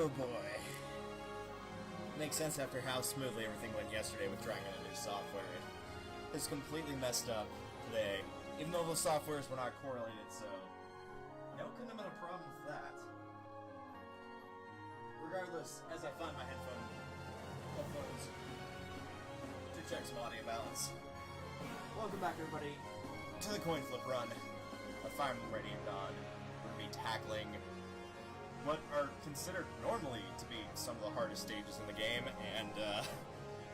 Oh boy. Makes sense after how smoothly everything went yesterday with trying out new software. It's completely messed up today, even though the softwares were not correlated, so no, couldn't have been a problem with that. Regardless, as I find my headphones to check some audio balance. Welcome back, everybody, to the Coinflip run of Fire Emblem Radiant Dawn. We're going to be tackling what are considered normally to be some of the hardest stages in the game, and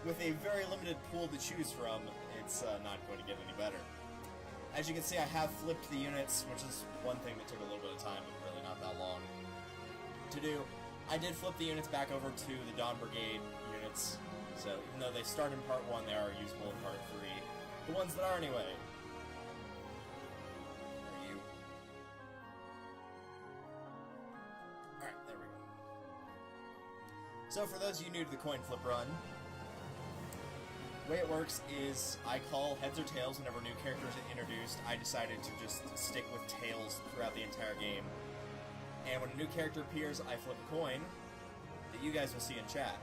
with a very limited pool to choose from, it's not going to get any better. As you can see, I have flipped the units, which is one thing that took a little bit of time, but really not that long to do. I did flip the units back over to the Dawn Brigade units, so even though they start in Part 1, they are usable in Part 3. The ones that are, anyway. Are you? Alright, there we go. So for those of you new to the Coinflip run, the way it works is I call heads or tails whenever new characters are introduced. I decided to just stick with tails throughout the entire game. And when a new character appears, I flip a coin that you guys will see in chat.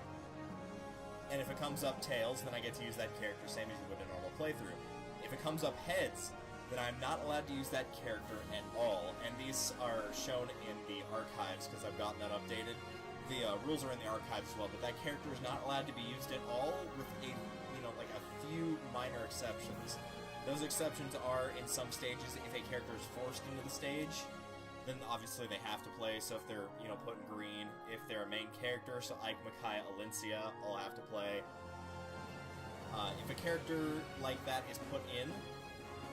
And if it comes up tails, then I get to use that character same as you would in a normal playthrough. If it comes up heads, then I'm not allowed to use that character at all. And these are shown in the archives because I've gotten that updated. The rules are in the archives as well, but that character is not allowed to be used at all with like a few minor exceptions. Those exceptions are in some stages if a character is forced into the stage, then obviously they have to play. So if they're, put in green, if they're a main character, so Ike, Micaiah, Alencia, all have to play. If a character like that is put in,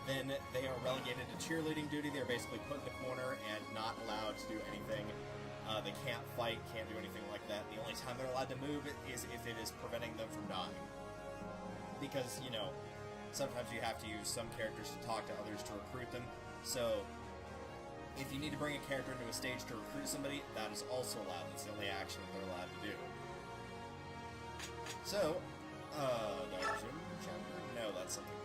then they are relegated to cheerleading duty. They're basically put in the corner and not allowed to do anything. They can't fight, can't do anything like that. The only time they're allowed to move is if it is preventing them from dying. Because, sometimes you have to use some characters to talk to others to recruit them. So if you need to bring a character into a stage to recruit somebody, that is also allowed. That's the only action that they're allowed to do. So, chapter? No, that's something.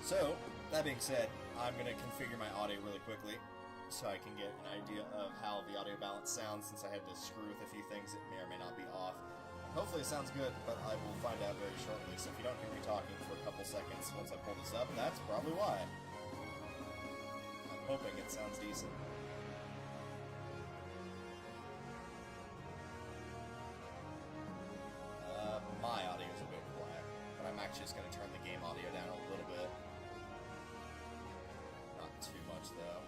So, that being said, I'm going to configure my audio really quickly so I can get an idea of how the audio balance sounds, since I had to screw with a few things that may or may not be off. Hopefully it sounds good, but I will find out very shortly. So if you don't hear me talking for a couple seconds once I pull this up, that's probably why. I'm hoping it sounds decent. My audio is a bit quiet, but I'm actually just going to turn the game audio down a little bit. Not too much, though.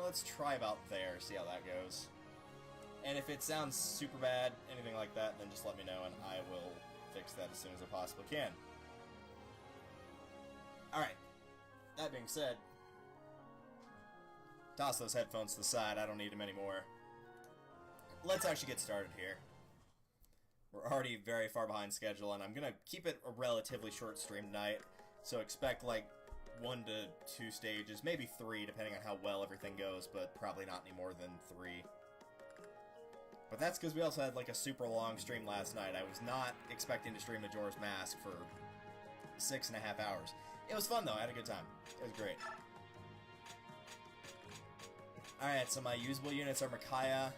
Let's try about there, see how that goes. And if it sounds super bad, anything like that, then just let me know and I will fix that as soon as I possibly can. Alright, that being said, toss those headphones to the side, I don't need them anymore. Let's actually get started here. We're already very far behind schedule, and I'm going to keep it a relatively short stream tonight, so expect like 1 to 2 stages, maybe 3, depending on how well everything goes, but probably not any more than 3. But that's because we also had like a super long stream last night. I was not expecting to stream Majora's Mask for 6.5 hours. It was fun though, I had a good time. It was great. Alright, so my usable units are Micaiah,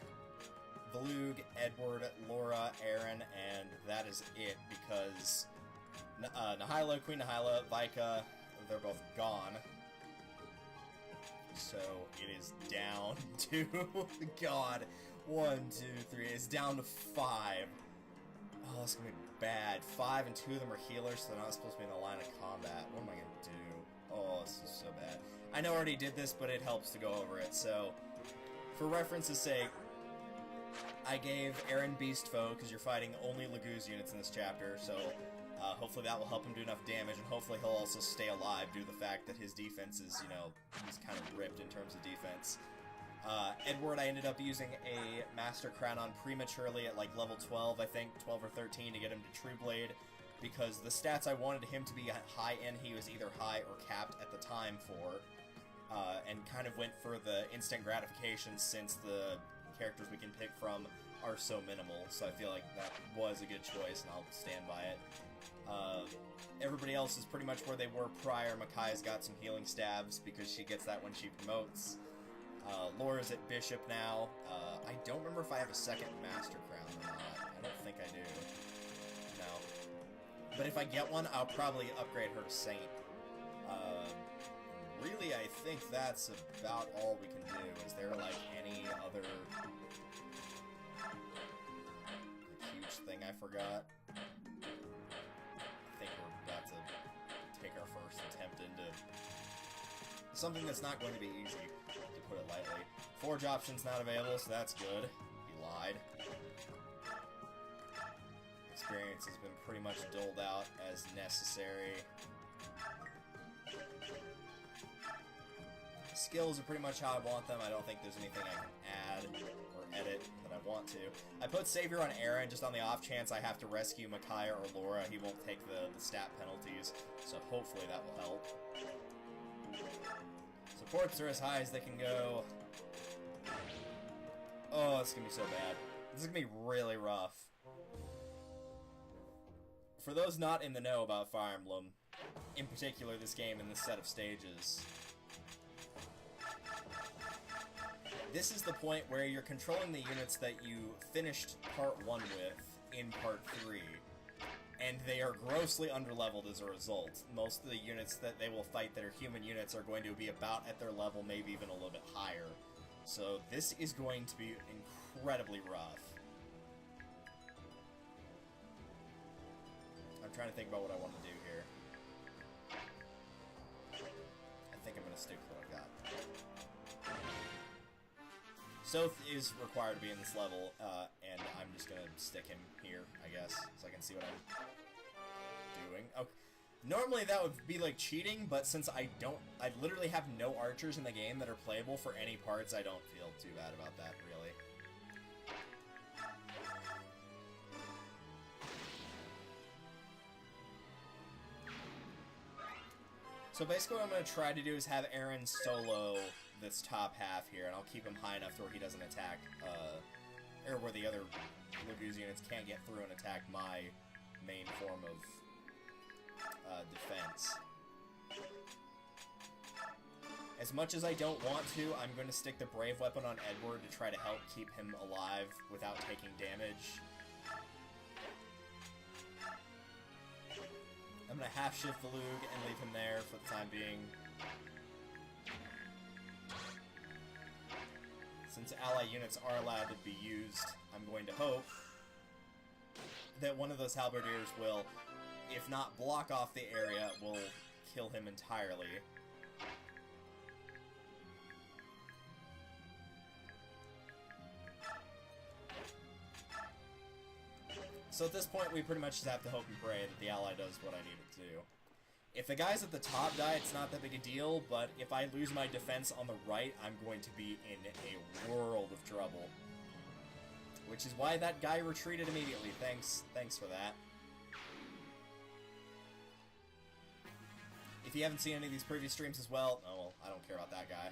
Valug, Edward, Laura, Aaron, and that is it, because Nihila, Queen Nihila, Vika, they're both gone. So it is down to God. 1, 2, 3. It's down to 5. Oh, that's gonna be bad. 5 and 2 of them are healers, so they're not supposed to be in the line of combat. What am I gonna do? Oh, this is so bad. I know I already did this, but it helps to go over it. So, for reference's sake, I gave Aaron Beast Foe, because you're fighting only Laguz units in this chapter, so hopefully that will help him do enough damage, and hopefully he'll also stay alive due to the fact that his defense is, he's kind of ripped in terms of defense. Edward, I ended up using a Master Crown on prematurely at like level 12, I think, 12 or 13 to get him to True Blade, because the stats I wanted him to be high in, he was either high or capped at the time for, and kind of went for the instant gratification since the characters we can pick from are so minimal, so I feel like that was a good choice, and I'll stand by it. Everybody else is pretty much where they were prior. Makai's got some healing stabs because she gets that when she promotes. Laura's at Bishop now. I don't remember if I have a second Master Crown or not. I don't think I do. No. But if I get one, I'll probably upgrade her to Saint. Really, I think that's about all we can do. Is there, like, any other huge thing I forgot? I think we're about to take our first attempt into something that's not going to be easy, to put it lightly. Forge option's not available, so that's good. He lied. Experience has been pretty much doled out as necessary. Skills are pretty much how I want them. I don't think there's anything I can add or edit that I want to. I put Savior on Aaron just on the off chance I have to rescue Micaiah or Laura. He won't take the stat penalties, so hopefully that will help. Supports are as high as they can go. Oh, it's gonna be so bad. This is gonna be really rough. For those not in the know about Fire Emblem, in particular this game and this set of stages, this is the point where you're controlling the units that you finished Part 1 with in Part 3, and they are grossly underleveled as a result. Most of the units that they will fight that are human units are going to be about at their level, maybe even a little bit higher. So this is going to be incredibly rough. I'm trying to think about what I want to do here. I think I'm going to stick with what I've got. Soth is required to be in this level, and I'm just gonna stick him here, I guess, so I can see what I'm doing. Oh, normally that would be like cheating, but since I literally have no archers in the game that are playable for any parts, I don't feel too bad about that, really. So basically what I'm going to try to do is have Aaron solo this top half here, and I'll keep him high enough to where he doesn't attack, or where the other Lagoose units can't get through and attack my main form of defense. As much as I don't want to, I'm going to stick the Brave Weapon on Edward to try to help keep him alive without taking damage. I'm going to half-shift the Lug and leave him there for the time being. Since ally units are allowed to be used, I'm going to hope that one of those halberdiers will, if not block off the area, will kill him entirely. So at this point, we pretty much just have to hope and pray that the ally does what I need it to do. If the guys at the top die, it's not that big a deal, but if I lose my defense on the right, I'm going to be in a world of trouble. Which is why that guy retreated immediately. Thanks for that. If you haven't seen any of these previous streams as well, oh well, I don't care about that guy.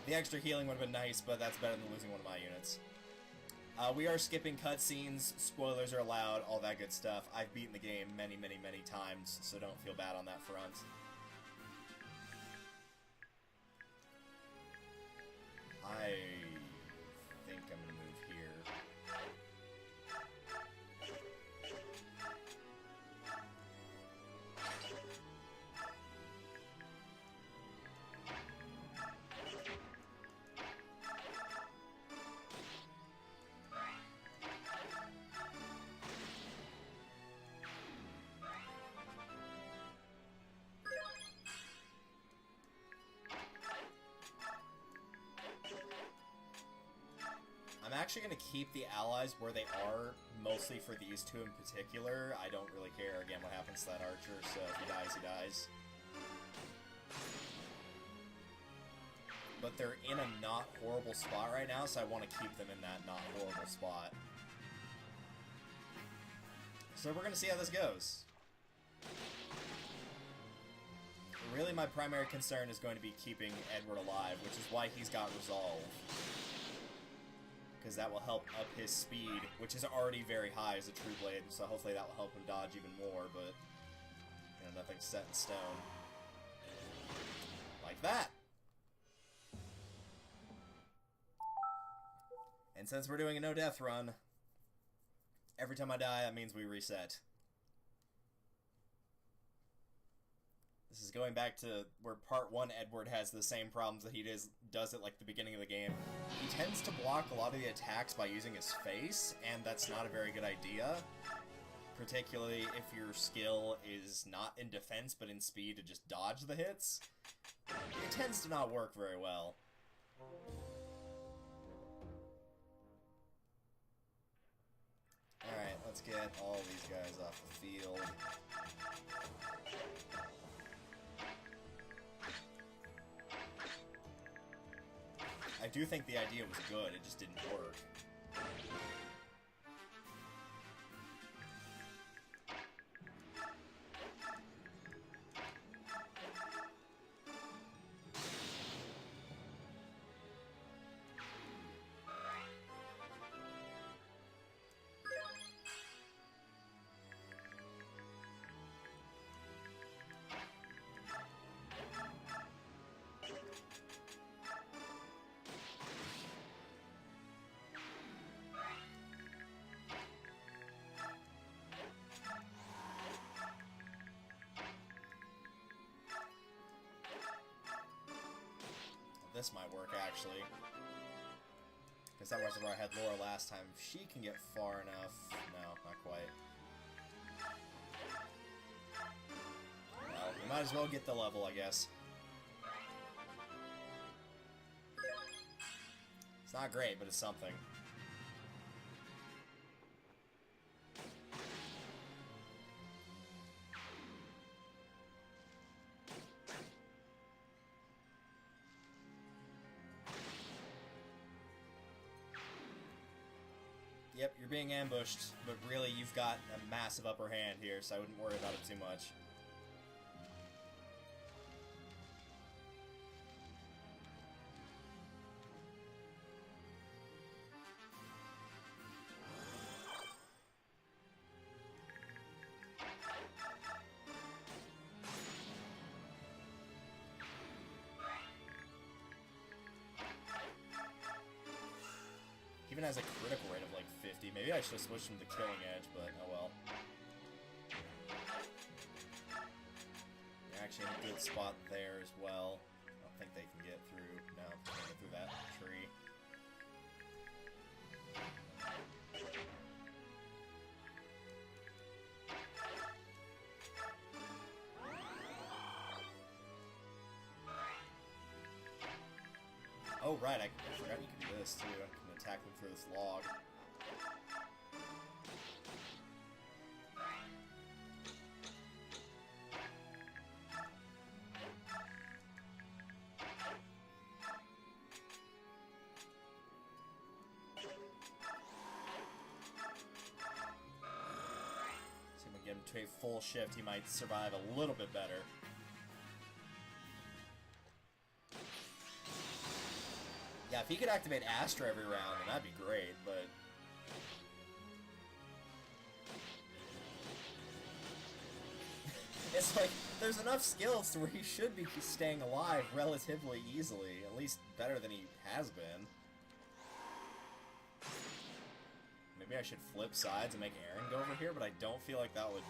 The extra healing would have been nice, but that's better than losing one of my units. We are skipping cutscenes, spoilers are allowed, all that good stuff. I've beaten the game many, many, many times, so don't feel bad on that front. I think I'm gonna move here. I'm actually going to keep the allies where they are, mostly for these two in particular. I don't really care, again, what happens to that archer, so if he dies, he dies. But they're in a not horrible spot right now, so I want to keep them in that not horrible spot. So we're going to see how this goes. Really, my primary concern is going to be keeping Edward alive, which is why he's got resolve. because that will help up his speed, which is already very high as a True Blade, so hopefully that will help him dodge even more, but, you know, nothing's set in stone. Like that! And since we're doing a no-death run, every time I die, that means we reset. This is going back to where part 1 Edward has the same problems that he does at like the beginning of the game. He tends to block a lot of the attacks by using his face, and that's not a very good idea. Particularly if your skill is not in defense but in speed to just dodge the hits. It tends to not work very well. Alright, let's get all these guys off the field. I do think the idea was good, it just didn't work. This might work, actually. Because that wasn't where I had Laura last time. If she can get far enough... No, not quite. Well, we might as well get the level, I guess. It's not great, but it's something. Yep, you're being ambushed, but really you've got a massive upper hand here, so I wouldn't worry about it too much. Even has a critical rate of like 50. Maybe I should have switched him to Killing Edge, but oh well. You're actually in a good spot there as well. I don't think they can get through. No, they can't get through that tree. Oh right, I forgot you can do this too. I can attack them through this log. See if we can get him to a full shift, he might survive a little bit better. Yeah, if he could activate Astra every round, then that'd be great, but... It's like, there's enough skills to where he should be staying alive relatively easily, at least better than he has been. Maybe I should flip sides and make Aaron go over here, but I don't feel like that would...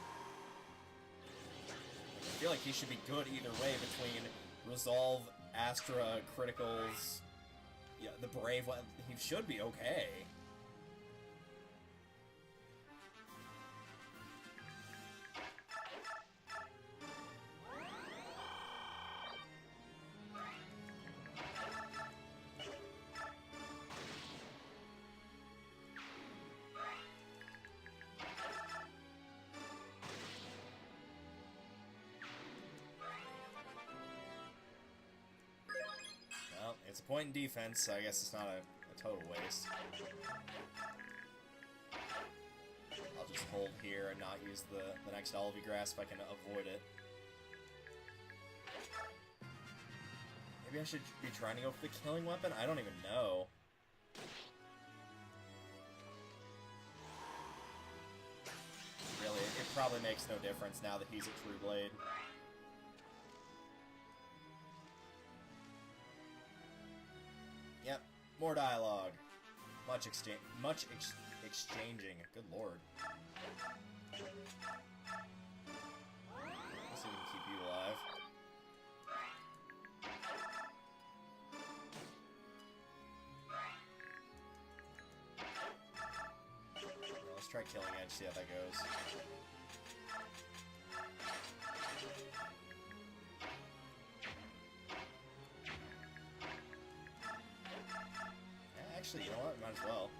I feel like he should be good either way between Resolve, Astra, Criticals... Yeah, the Brave one, he should be okay. Well, it's a point in defense, so I guess it's not a total waste. I'll just hold here and not use the next Olivey Grass if I can avoid it. Maybe I should be trying to go for the killing weapon? I don't even know. probably makes no difference now that he's a True Blade. Yep, more dialogue. Much exchanging. Good lord. Let's see if we can keep you alive. Well, let's try Killing Edge, see how that goes. Actually, you know what? Might as well.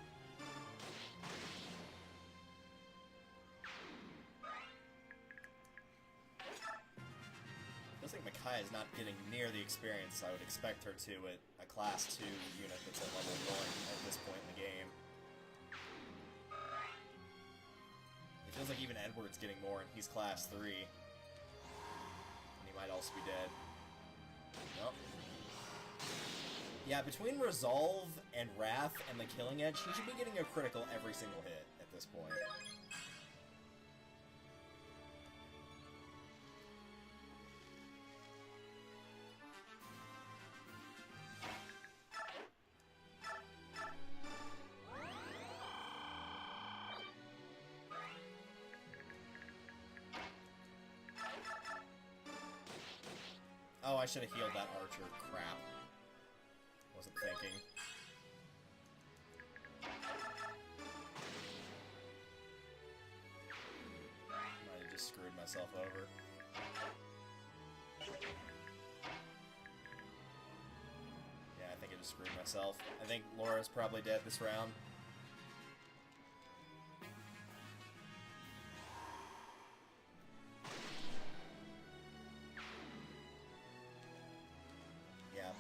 Feels like Micaiah is not getting near the experience I would expect her to at a Class 2 unit that's at level 1 at this point in the game. It feels like even Edward's getting more, and he's Class 3. And he might also be dead. Nope. Yeah, between Resolve and Wrath and the Killing Edge, he should be getting a critical every single hit at this point. Oh, I should have healed that archer. Crap. Wasn't thinking. Might have just screwed myself over. Yeah, I think I just screwed myself. I think Laura's probably dead this round. Yeah.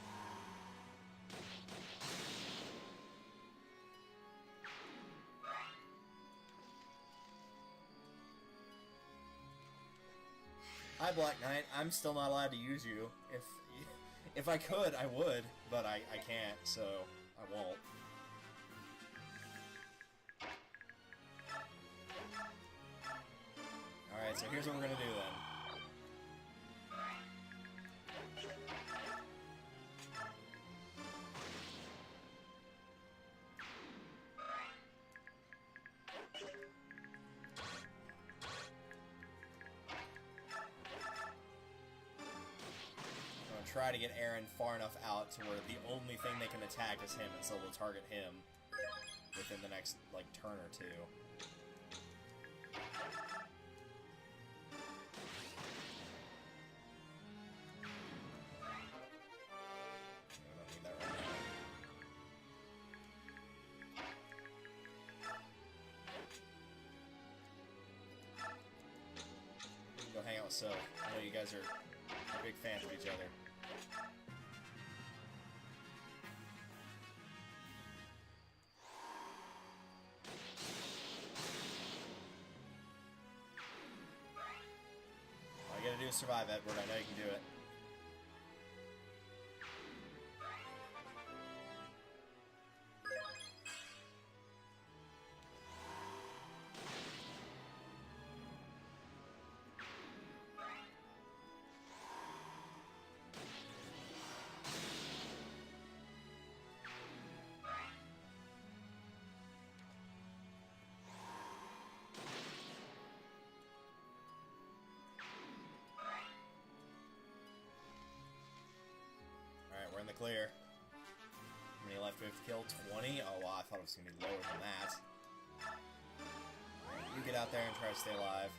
Hi, Black Knight. I'm still not allowed to use you. If I could, I would, but I can't, so I won't. Alright, so here's what we're gonna do then. Try to get Aaron far enough out to where the only thing they can attack is him, and so we'll target him within the next, like, turn or two. I don't need that right now. We can go hang out with Soph. I know you guys are big fans of each other. All you gotta do is survive, Edward. I know you can do it. Alright, we're in the clear. How many left we have to kill? 20? Oh, wow, I thought it was going to be lower than that. Alright, you get out there and try to stay alive.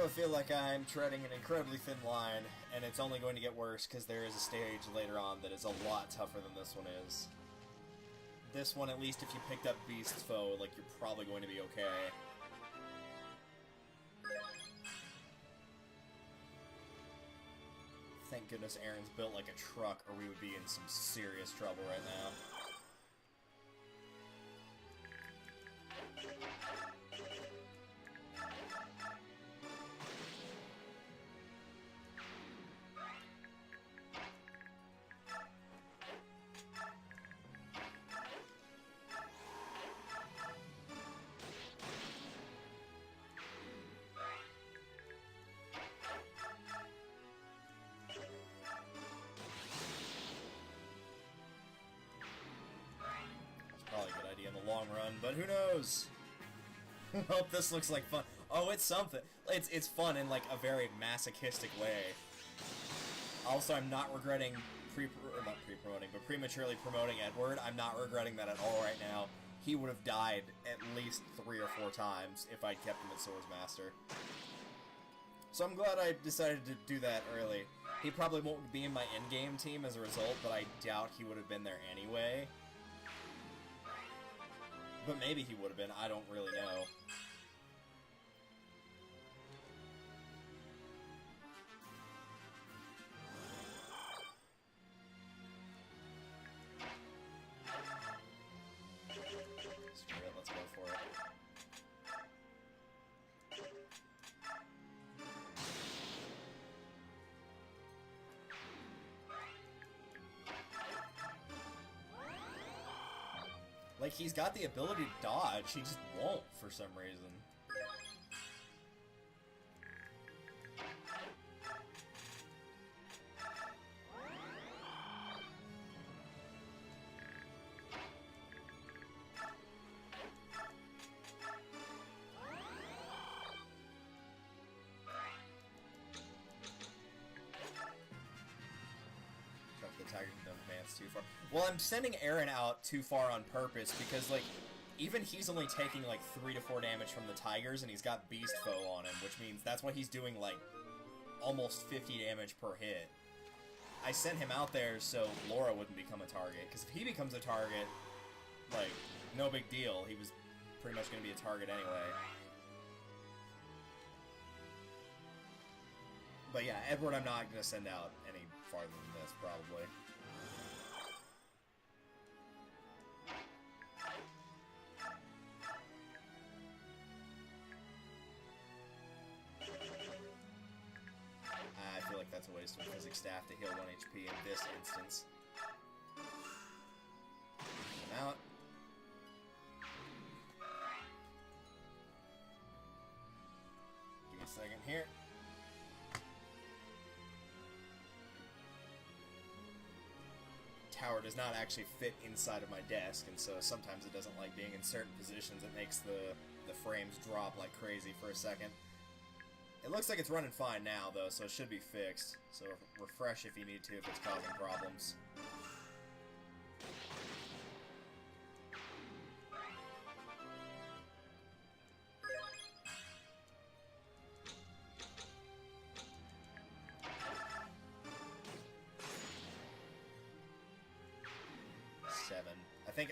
I feel like I'm treading an incredibly thin line, and it's only going to get worse because there is a stage later on that is a lot tougher than this one is. This one, at least if you picked up Beast's Foe, like, you're probably going to be okay. goodness Aaron's built like a truck, or we would be in some serious trouble right now. Probably a good idea in the long run, but who knows? Hope this looks like fun. Oh, it's something. It's fun in like a very masochistic way. Also, I'm not regretting prematurely promoting Edward. I'm not regretting that at all right now. He would have died at least 3 or 4 times if I'd kept him at Swords Master. So I'm glad I decided to do that early. He probably won't be in my endgame team as a result, but I doubt he would have been there anyway. But maybe he would have been, I don't really know. Screw it, let's go for it. Like, he's got the ability to dodge, he just won't for some reason. The tiger don't advance too far. Well, I'm sending Aaron out too far on purpose because, like, even he's only taking, like, 3 to 4 damage from the tigers, and he's got Beast Foe on him, which means that's why he's doing, like, almost 50 damage per hit. I sent him out there so Laura wouldn't become a target, because if he becomes a target, like, no big deal. He was pretty much going to be a target anyway. But yeah, Edward I'm not going to send out any farther than this, probably. I feel like that's a waste of physics staff to heal 1 HP in this instance. Come out. Give me a second here. Tower does not actually fit inside of my desk, and so sometimes it doesn't like being in certain positions. It makes the frames drop like crazy for a second. It looks like it's running fine now, though, so it should be fixed. So refresh if you need to, if it's causing problems.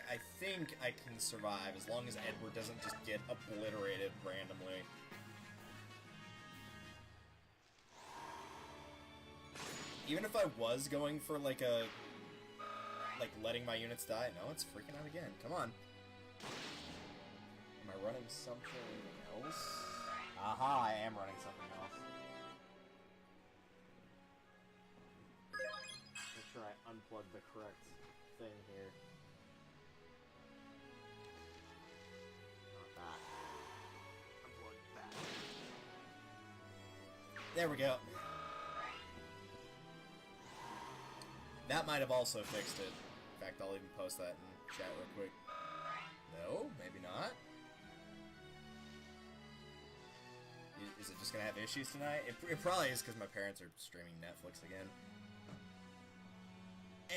I think I can survive as long as Edward doesn't just get obliterated randomly. Even if I was going for like letting my units die, no, it's freaking out again. Come on. Am I running something else? Aha, I am running something else. Make sure I unplug the correct thing here. There we go. That might have also fixed it. In fact, I'll even post that in chat real quick. No, maybe not. Is it just gonna have issues tonight? It probably is because my parents are streaming Netflix again.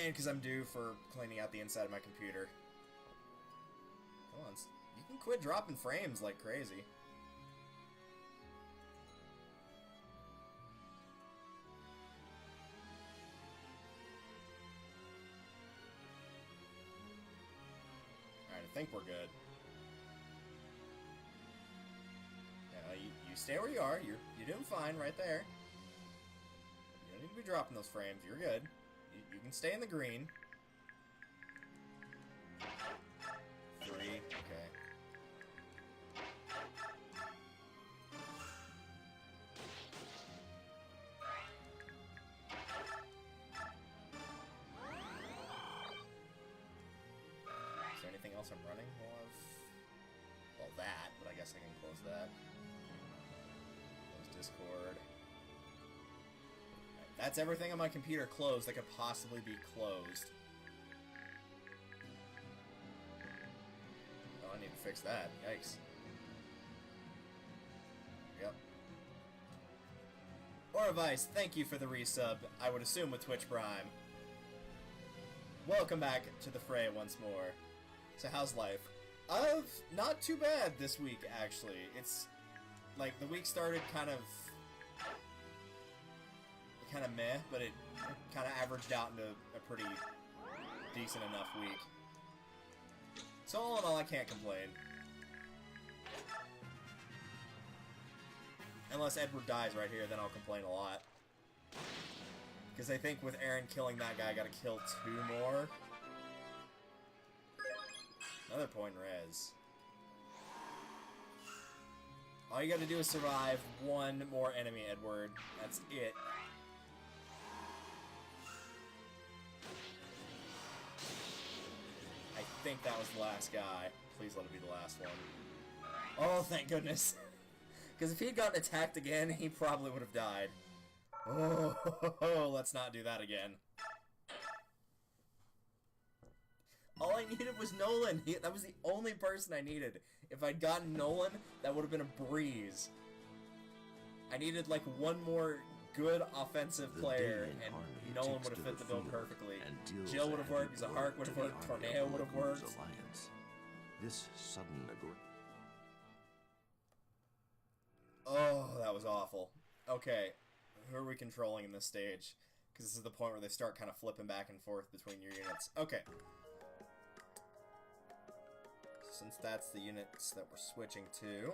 And because I'm due for cleaning out the inside of my computer. Come on, you can quit dropping frames like crazy. I think we're good. Yeah, you stay where you are. You're doing fine right there. You don't need to be dropping those frames. You're good. You can stay in the green. 3, okay. Is there anything else I'm running? Well, that, but I guess I can close that. Close Discord. Right, that's everything on my computer closed that could possibly be closed. Oh, I need to fix that. Yikes. Yep. Oravice, thank you for the resub. I would assume with Twitch Prime. Welcome back to the fray once more. So how's life? Not too bad this week, actually. It's, like, the week started kind of meh, but it kind of averaged out into a pretty decent enough week. So all in all, I can't complain. Unless Edward dies right here, then I'll complain a lot. Because I think with Aaron killing that guy, I gotta kill 2 more. Another point res. All you gotta do is survive 1 more enemy, Edward. That's it. I think that was the last guy. Please let it be the last one. Oh, thank goodness. Because if he'd gotten attacked again, he probably would have died. Oh, let's not do that again. All I needed was Nolan. That was the only person I needed. If I'd gotten Nolan, that would have been a breeze. I needed like 1 more good offensive player, and Nolan would have fit the bill perfectly. Jill would have worked, Zahark would have worked, Tornado would have worked. This sudden Oh, that was awful. Okay, who are we controlling in this stage? Because this is the point where they start kind of flipping back and forth between your units. Okay. Since that's the units that we're switching to.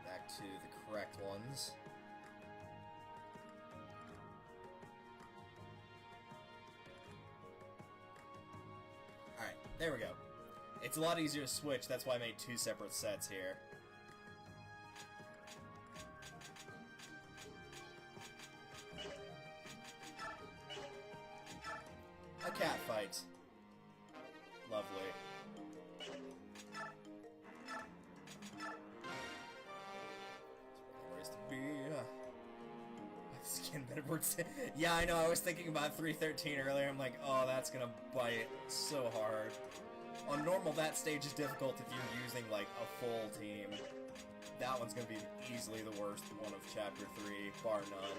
Back to the correct ones. Alright, there we go. It's a lot easier to switch, that's why I made 2 separate sets here. A cat fight. Lovely. Where's to be? Skin Bedward's. Yeah, I know. I was thinking about 313 earlier. I'm like, oh, that's gonna bite so hard. On normal, that stage is difficult if you're using like a full team. That one's gonna be easily the worst one of Chapter 3, bar none.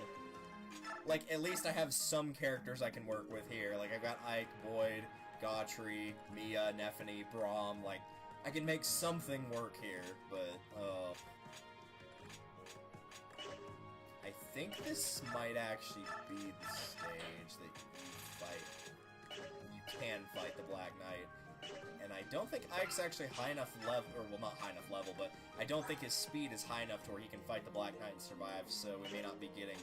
Like, at least I have some characters I can work with here. Like, I've got Ike, Boyd, Gautry, Mia, Nephany, Braum. Like, I can make something work here, but, I think this might actually be the stage that you fight. You can fight the Black Knight. And I don't think Ike's actually high enough level, or, well, not high enough level, but I don't think his speed is high enough to where he can fight the Black Knight and survive, so we may not be getting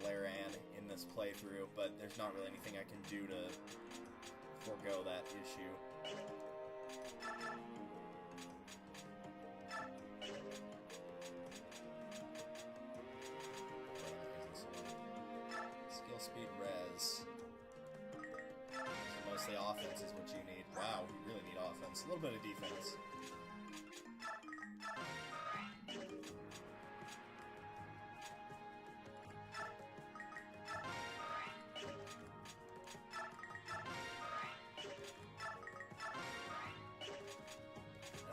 Blaran in this playthrough, but there's not really anything I can do to forego that issue. Skill speed res. So mostly offense is what you need. Wow, we really need offense. A little bit of defense.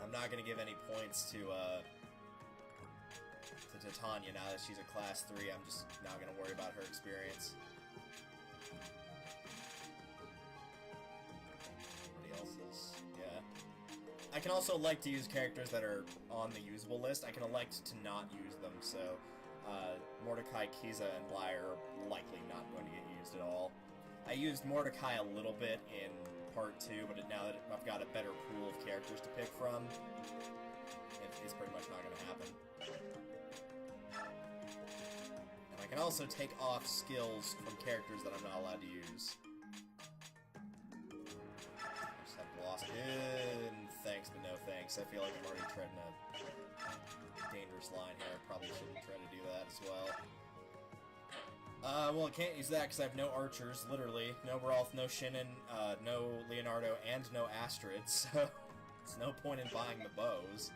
I'm not gonna give any points to Titania now that she's a class 3. I'm just not gonna worry about her experience. Anybody else's? Yeah. I can also elect to use characters that are on the usable list. I can elect to not use them, so Mordecai, Kiza, and Lyre are likely not going to get used at all. I used Mordecai a little bit in part 2, but now that I've got a better pool of characters to pick from, it's pretty much not going to happen. And I can also take off skills from characters that I'm not allowed to use. I just have lost it, and thanks, but no thanks. I feel like I'm already treading a dangerous line here. I probably shouldn't try to do that as well. Well, I can't use that because I have no archers, literally. No Rolf, no Shinnon, no Leonardo, and no Astrid, so there's no point in buying the bows.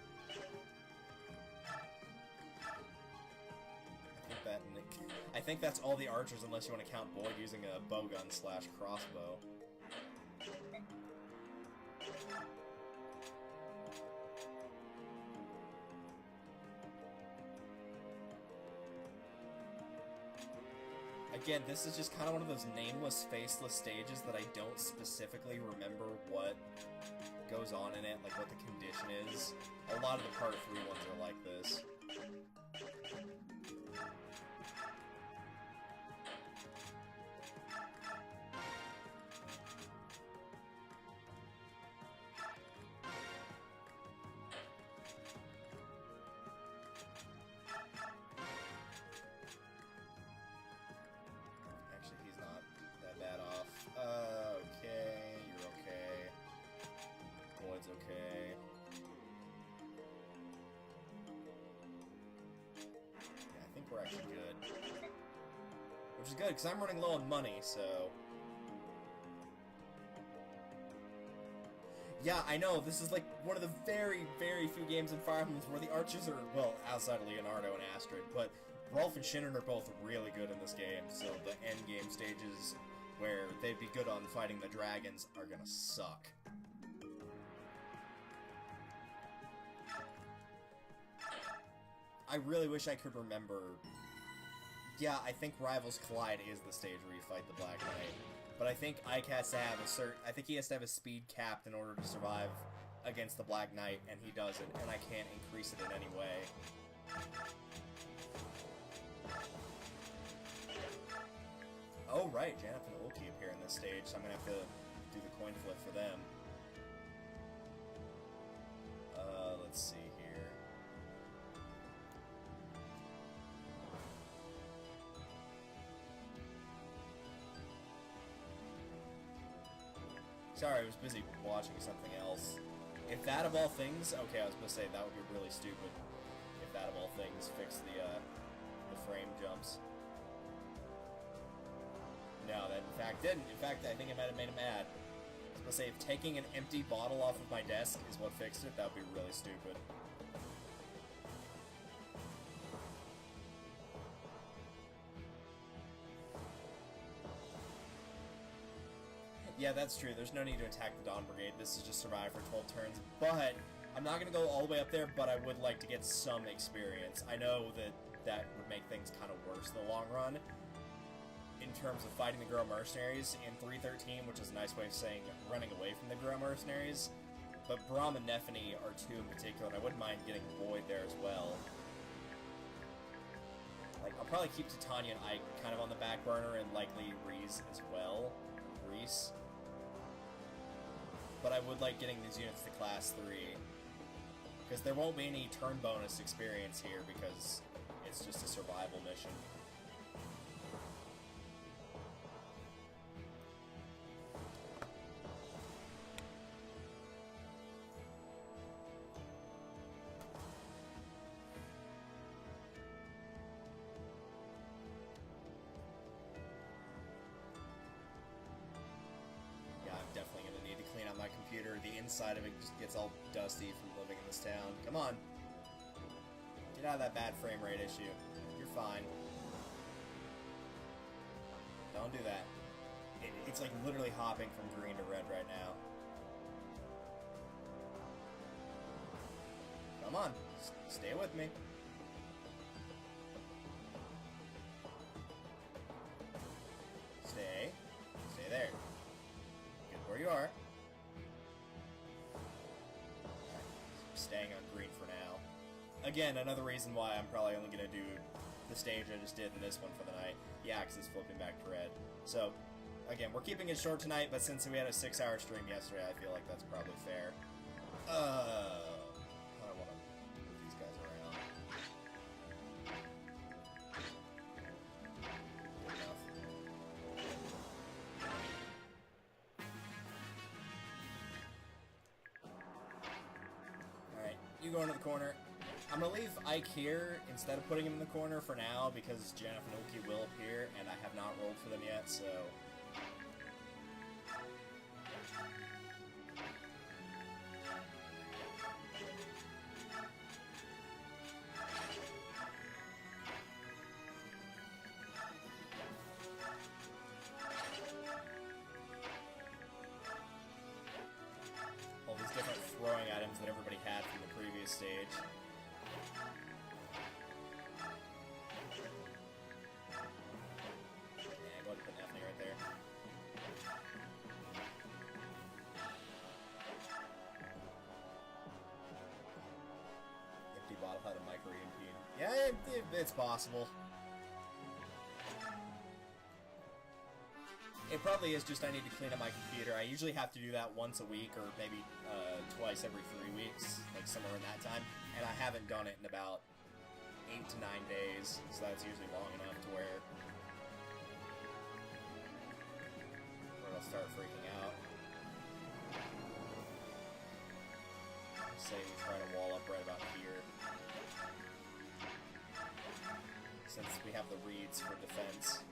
I think that's all the archers unless you want to count Boyd using a bowgun / crossbow. Again, this is just kind of one of those nameless, faceless stages that I don't specifically remember what goes on in it, like what the condition is. A lot of the Part 3 ones are like this. We're actually good. Which is good, because I'm running low on money, so... Yeah, I know, this is like one of the very, very few games in Fire Emblem where the archers are, well, outside of Leonardo and Astrid, but Rolf and Shinnon are both really good in this game, so the endgame stages where they'd be good on fighting the dragons are gonna suck. I really wish I could remember... Yeah, I think Rivals Collide is the stage where you fight the Black Knight. But I think Ike has to have a I think he has to have a speed capped in order to survive against the Black Knight, and he doesn't, and I can't increase it in any way. Oh, right, Janeth and Ulki appear in this stage, so I'm gonna have to do the coin flip for them. Let's see here. Sorry, I was busy watching something else. If that of all things... Okay, I was going to say, that would be really stupid. If that of all things fixed the frame jumps. No, that in fact didn't. In fact, I think it might have made him mad. I was going to say, if taking an empty bottle off of my desk is what fixed it, that would be really stupid. Yeah, that's true. There's no need to attack the Dawn Brigade. This is just survive for 12 turns. But I'm not going to go all the way up there, but I would like to get some experience. I know that that would make things kind of worse in the long run in terms of fighting the Girl Mercenaries in 313, which is a nice way of saying running away from the Girl Mercenaries. But Braum and Nephany are two in particular, and I wouldn't mind getting Void there as well. Like, I'll probably keep Titania and Ike kind of on the back burner, and likely Reese as well. Reese. But I would like getting these units to Class 3. Because there won't be any turn bonus experience here, because it's just a survival mission. Definitely going to need to clean out my computer. The inside of it just gets all dusty from living in this town. Come on. Get out of that bad frame rate issue. You're fine. Don't do that. It's like literally hopping from green to red right now. Come on. Stay with me. Stay. Stay there. Where you are. Staying on green for now. Again, another reason why I'm probably only going to do the stage I just did in this one for the night. Yeah, because it's flipping back to red. So, again, we're keeping it short tonight, but since we had a 6-hour stream yesterday, I feel like that's probably fair. I don't want to move these guys around. Good enough. Alright, you go into the corner. I'm gonna leave Ike here instead of putting him in the corner for now because Janeth and Uki will appear, and I have not rolled for them yet, so... all these different throwing items that everybody had from the previous stage. Yeah, go ahead and put Daphne right there. Empty bottle had a micro EMP. Yeah, it's possible. It probably is just I need to clean up my computer. I usually have to do that once a week or maybe twice every 3 weeks, like somewhere in that time. And I haven't done it in about 8 to 9 days, so that's usually long enough to where I'll start freaking out. Say we try to wall up right about here. Since we have the reeds for defense.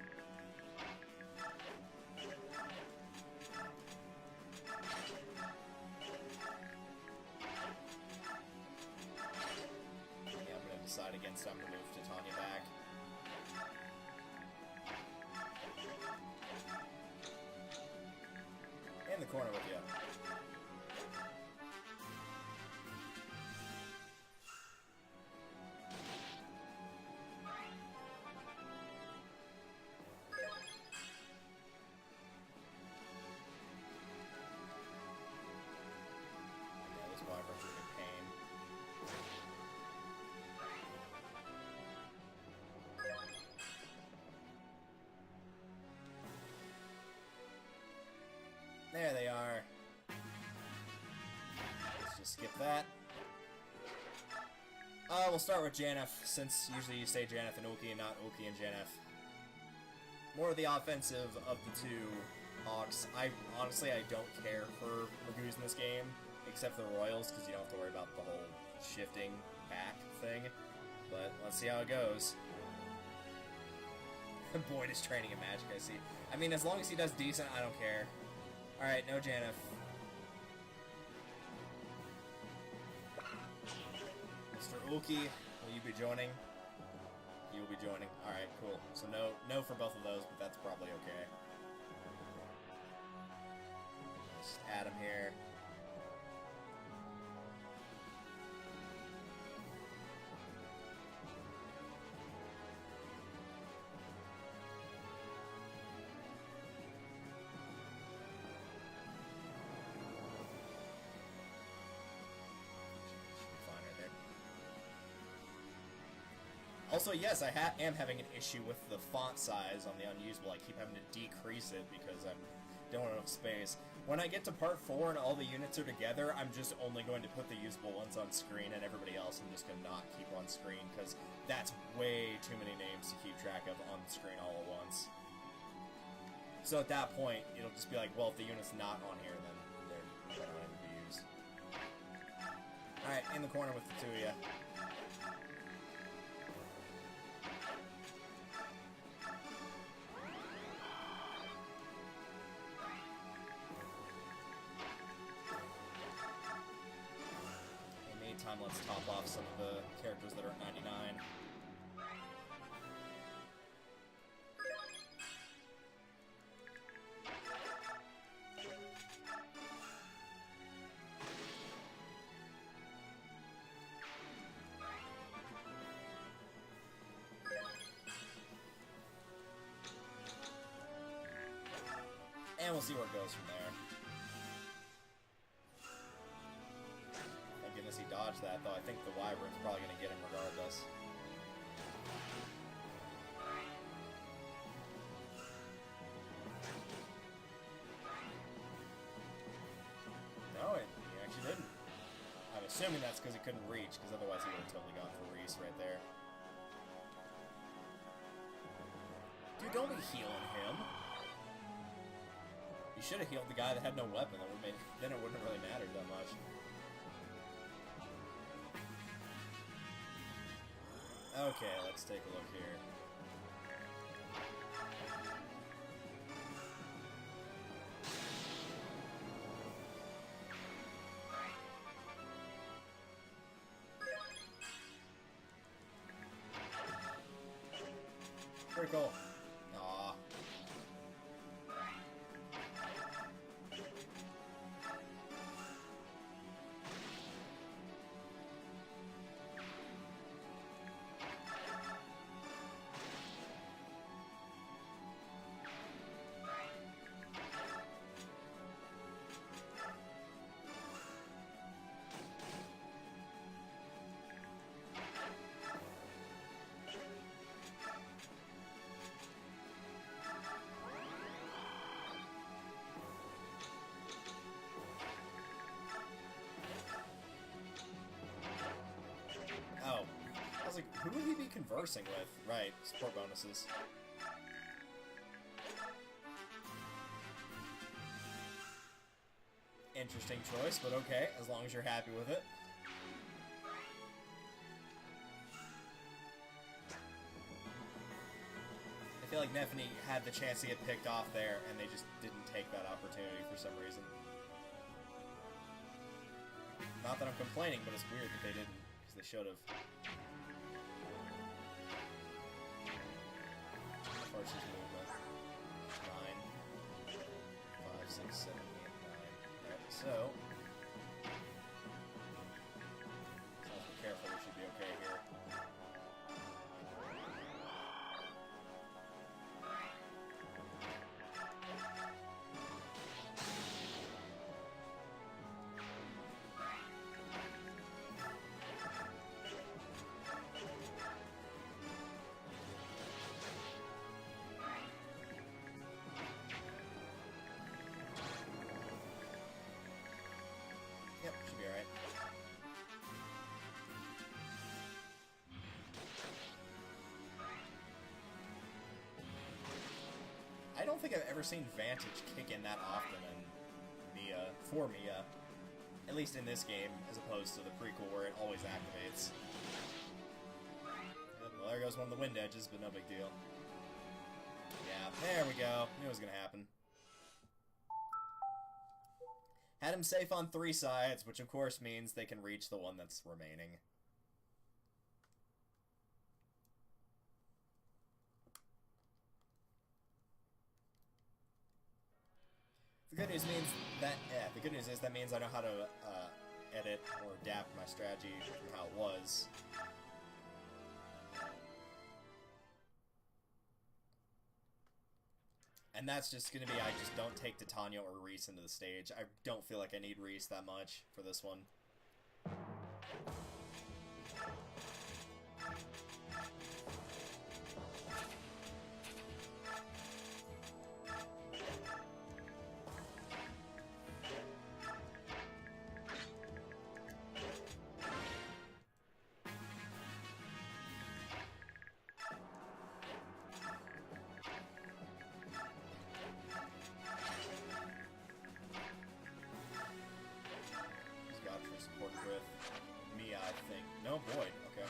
Decide against them to move Titania back. In the corner with you. Yeah, those wyverns are in pain. There they are. Let's just skip that. We'll start with Janeth, since usually you say Janeth and Uki and not Uki and Janeth. More of the offensive of the two Hawks. Honestly, I don't care for Magoos in this game, except for the Royals, because you don't have to worry about the whole shifting back thing. But let's see how it goes. Boyd is training in Magic, I see. I mean, as long as he does decent, I don't care. Alright, no Janeth. Mr. Uki, will you be joining? You'll be joining. Alright, cool. So no for both of those, but that's probably okay. Just add him here. Also, yes, I am having an issue with the font size on the unusable. I keep having to decrease it because I don't have enough space. When I get to part 4 and all the units are together, I'm just only going to put the usable ones on screen, and everybody else I'm just going to not keep on screen, because that's way too many names to keep track of on the screen all at once. So at that point, it'll just be like, well, if the unit's not on here, then they're not able to be used. Alright, in the corner with the two of you. Time, let's top off some of the characters that are at 99. And we'll see where it goes from there. He dodged that, though I think the Wyvern's probably going to get him regardless. Assuming that's because he couldn't reach, because otherwise he would have totally gone for Reese right there. Dude, don't be healing him. You should have healed the guy that had no weapon. That would made, then it wouldn't have really mattered that much. Okay, let's take a look here. Pretty cool. Aw. Oh. I was like, who would he be conversing with? Right, support bonuses. Interesting choice, but okay, as long as you're happy with it. I feel like Nefany had the chance to get picked off there, and they just didn't take that opportunity for some reason. Not that I'm complaining, but it's weird that they didn't, because they should have. Versus movement. 9, 5, 6, 7, 8, 9. Alright, so... as long as we're careful, we should be okay here. Yep, should be alright. I don't think I've ever seen Vantage kick in that often in Mia, for Mia. At least in this game, as opposed to the prequel where it always activates. Well, there goes one of the wind edges, but no big deal. Yeah, there we go. Knew it was gonna happen. Had him safe on 3 sides, which of course means they can reach the one that's remaining. The good news means that, the good news is that means I know how to edit or adapt my strategy from how it was. And that's just going to be, I just don't take Titania or Reese into the stage. I don't feel like I need Reese that much for this one. With Mia, I think. No, Boyd. Okay.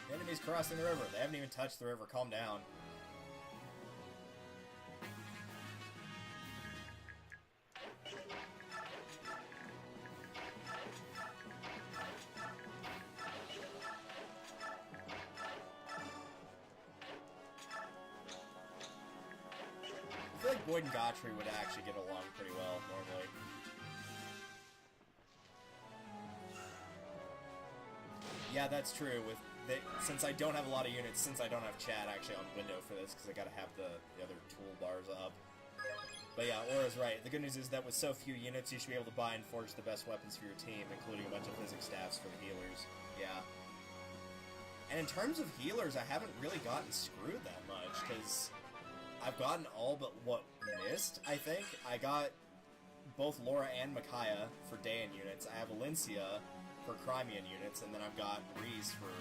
The enemy's crossing the river. They haven't even touched the river. Calm down. I feel like Boyd and Godfrey would actually get along pretty well, normally. Yeah, that's true. With since I don't have a lot of units, since I don't have chat actually on window for this, because I gotta have the other toolbars up. But yeah, Aura's right. The good news is that with so few units, you should be able to buy and forge the best weapons for your team, including a bunch of physics staffs for the healers. Yeah. And in terms of healers, I haven't really gotten screwed that much, because I've gotten all but what missed, I think. I got both Laura and Micaiah for Dayan units. I have Valencia for Crimean units, and then I've got Reese for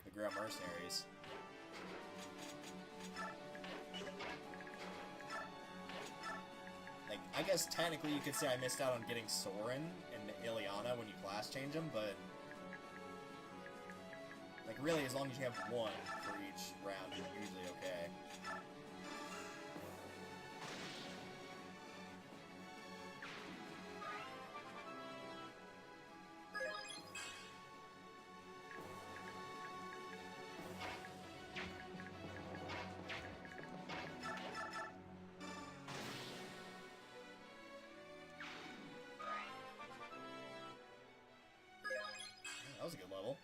the Grail Mercenaries. Like, I guess technically you could say I missed out on getting Soren and Ileana when you class change them, but like really as long as you have one for each round, you're usually okay. That was a good level.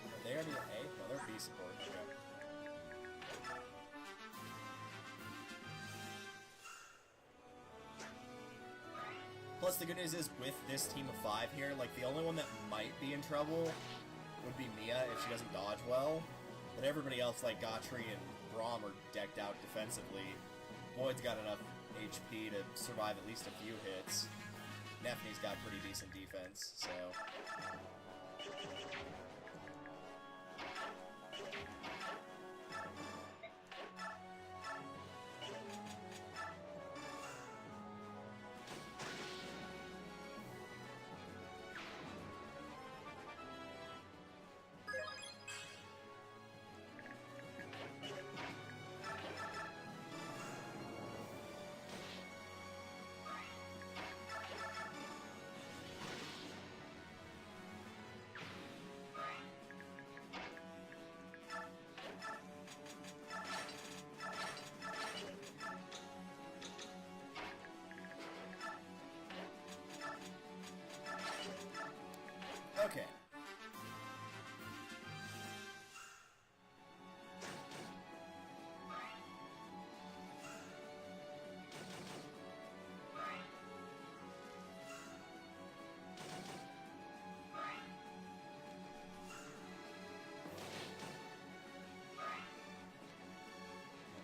Are they already at A? No, they're B support. Okay. Plus, the good news is, with this team of 5 here, like, the only one that might be in trouble would be Mia if she doesn't dodge well. But everybody else, like Gotri and Braum, are decked out defensively. Boyd's got enough HP to survive at least a few hits. Nefne's got pretty decent defense, so... Okay.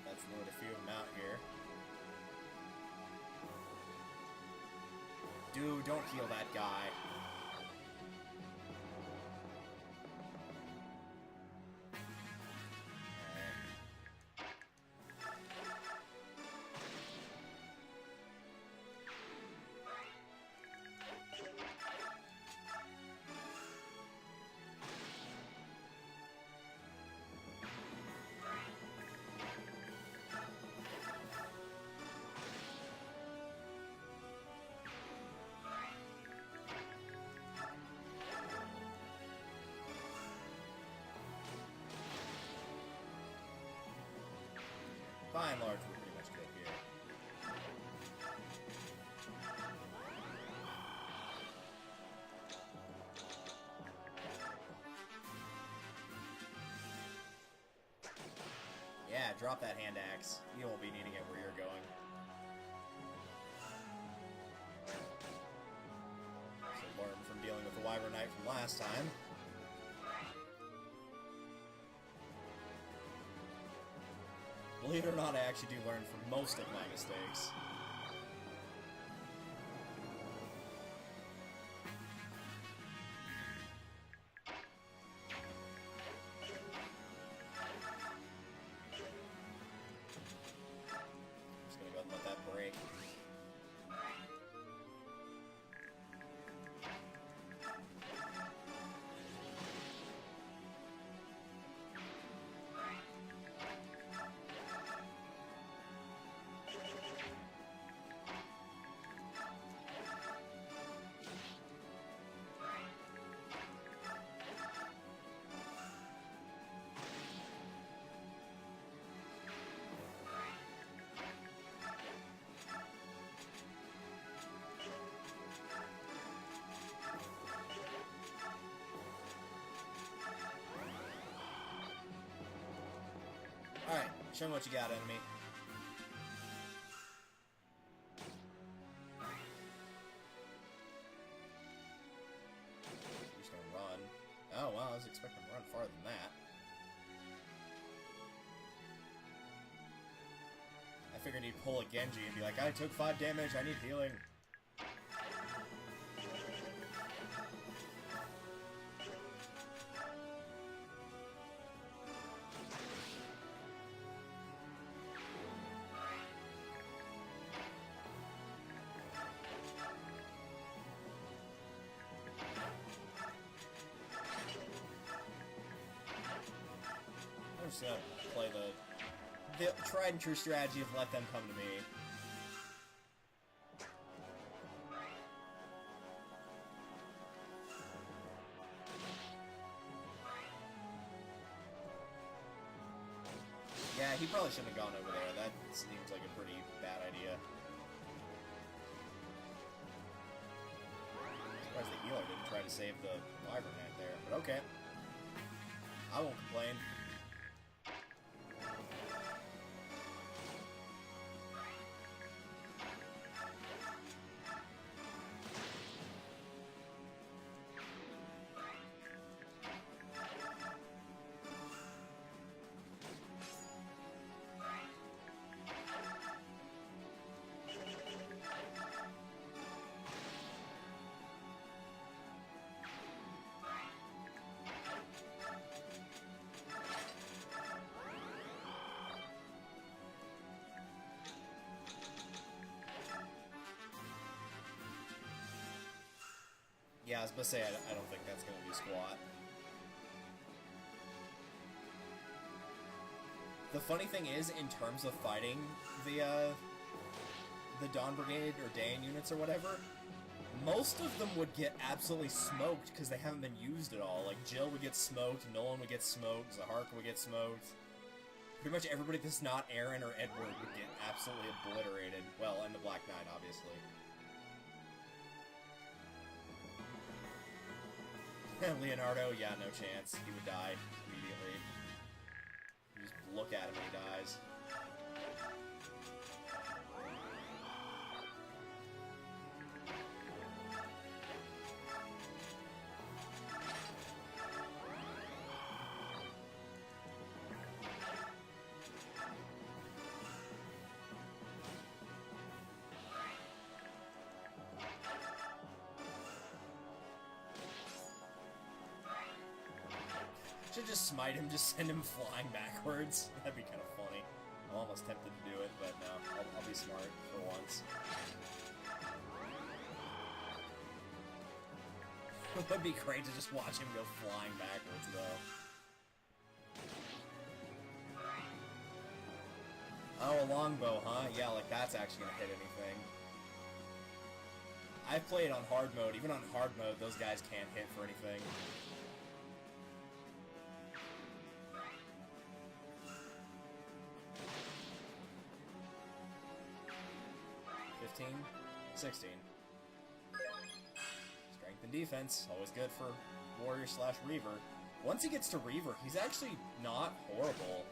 Let's load a few of them out here. Dude, don't heal that guy. By and large, we're pretty much good here. Yeah, drop that hand axe. You won't be needing it where you're going. So learn from dealing with the Wyvern Knight from last time. Believe it or not, I actually do learn from most of my mistakes. I'm just gonna go ahead and let that break. Show me what you got, enemy. You're just gonna run. Oh, well, I was expecting to run farther than that. I figured he'd pull a Genji and be like, I took 5 damage, I need healing. I'm just gonna play the tried and true strategy of let them come to me. Yeah, he probably shouldn't have gone over there. That seems like a pretty bad idea. Surprised the healer didn't try to save the Wyvern Knight there, but okay. I won't complain. Yeah, I was about to say, I don't think that's going to do squat. The funny thing is, in terms of fighting the Dawn Brigade or Daen units or whatever, most of them would get absolutely smoked because they haven't been used at all. Like, Jill would get smoked, Nolan would get smoked, Zaharka would get smoked. Pretty much everybody that's not Aaron or Edward would get absolutely obliterated. Well, and the Black Knight, obviously. Leonardo, yeah, no chance. He would die immediately. You just look at him and he dies. Should just smite him, just send him flying backwards. That'd be kind of funny. I'm almost tempted to do it, but no, I'll be smart for once. It would be great to just watch him go flying backwards, though. Oh, a longbow, huh? Yeah, like that's actually gonna hit anything. I've played on hard mode. Even on hard mode, those guys can't hit for anything. 16. Strength and defense, always good for Warrior / Reaver. Once he gets to Reaver, he's actually not horrible.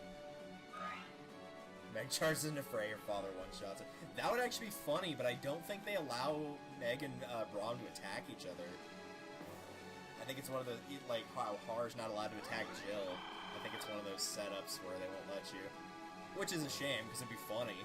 Meg charges into Frey, her father one-shots it. That would actually be funny, but I don't think they allow Meg and Braum to attack each other. I think it's one of the, like, how Har's not allowed to attack Jill. I think it's one of those setups where they won't let you. Which is a shame, because it'd be funny.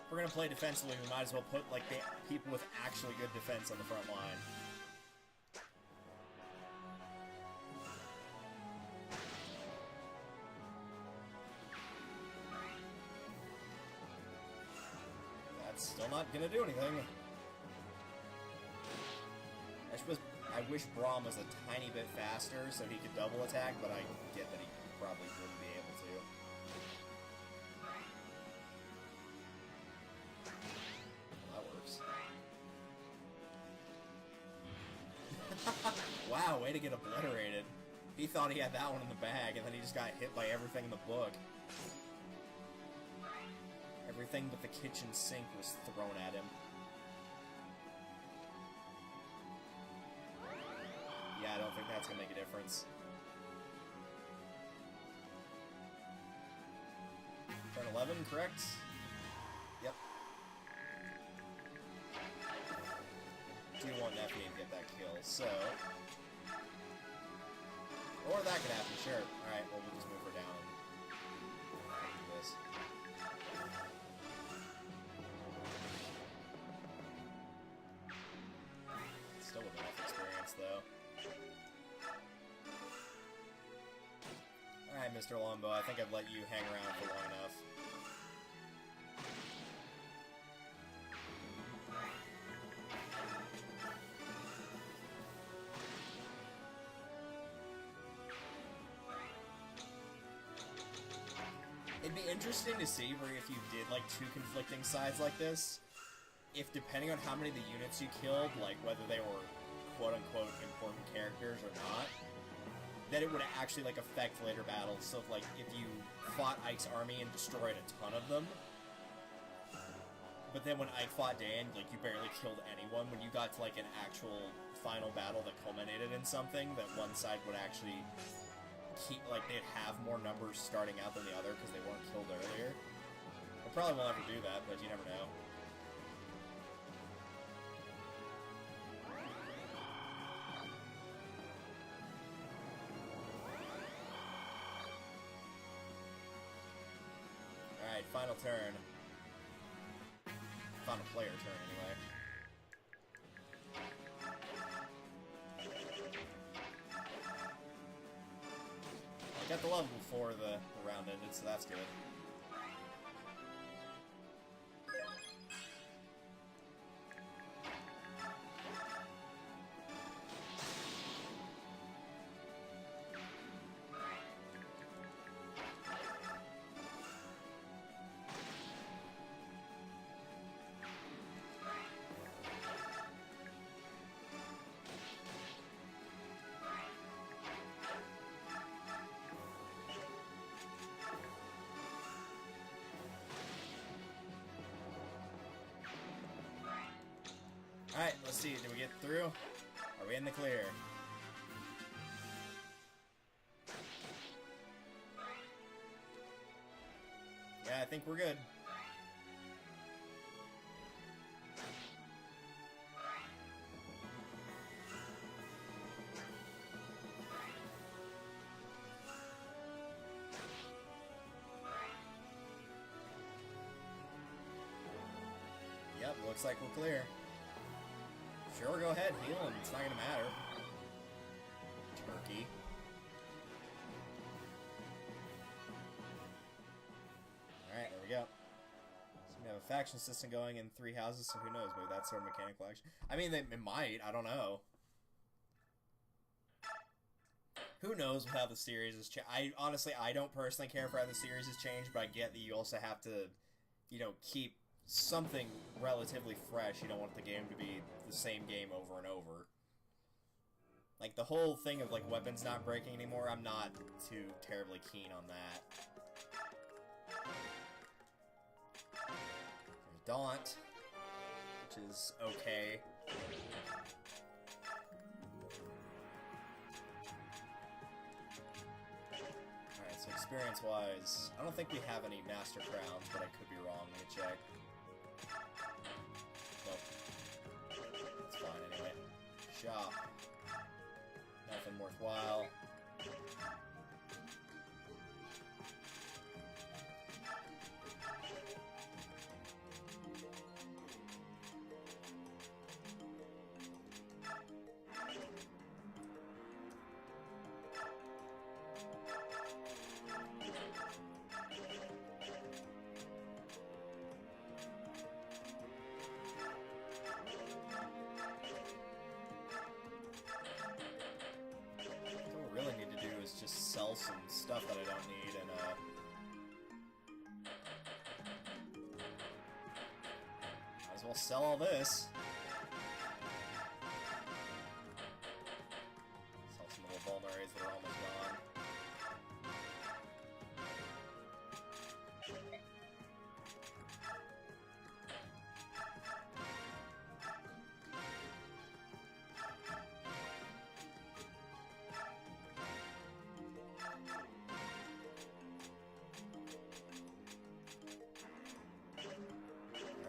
If we're gonna play defensively, we might as well put, like, the people with actually good defense on the front line. Still not gonna do anything. I wish Braum was a tiny bit faster so he could double attack, but I get that he probably wouldn't be able to. Well, that works. Wow, way to get obliterated. He thought he had that one in the bag, and then he just got hit by everything in the book. Everything but the kitchen sink was thrown at him. Yeah, I don't think that's gonna make a difference. Turn 11, correct? Yep. Do want Neffy to get that kill, so... Or that could happen, sure. Alright, well, we'll just move her down and do this. Still with enough experience, though. Alright, Mr. Longbow, I think I've let you hang around for long enough. It'd be interesting to see where if you did, like, two conflicting sides like this, if depending on how many of the units you killed, like, whether they were quote-unquote important characters or not, that it would actually, like, affect later battles. So, like, if you fought Ike's army and destroyed a ton of them, but then when Ike fought Dan, like, you barely killed anyone, when you got to, like, an actual final battle that culminated in something, that one side would actually keep, like, they'd have more numbers starting out than the other because they weren't killed earlier. I probably won't ever do that, but you never know. Alright, final turn. Final player turn, anyway. I got the level before the round ended, so that's good. Alright, let's see, do we get through? Are we in the clear? Yeah, I think we're good. Yep, looks like we're clear. Sure, go ahead, heal him. It's not gonna matter. Turkey. Alright, there we go. So we have a faction system going in 3 houses, so who knows? Maybe that's sort of mechanical action. I mean, it might. I don't know. Who knows how the series has changed? Honestly, I don't personally care for how the series has changed, but I get that you also have to, you know, keep something relatively fresh. You don't want the game to be the same game over and over. Like, the whole thing of, like, weapons not breaking anymore, I'm not too terribly keen on that. There's Daunt, which is okay. Alright, so experience-wise, I don't think we have any Master Crowns, but I could be wrong. Let me check. It's fine anyway. Shop. Nothing worthwhile. just sell some stuff that I don't need and, might as well sell all this. Sell some little vulneraries that are almost gone.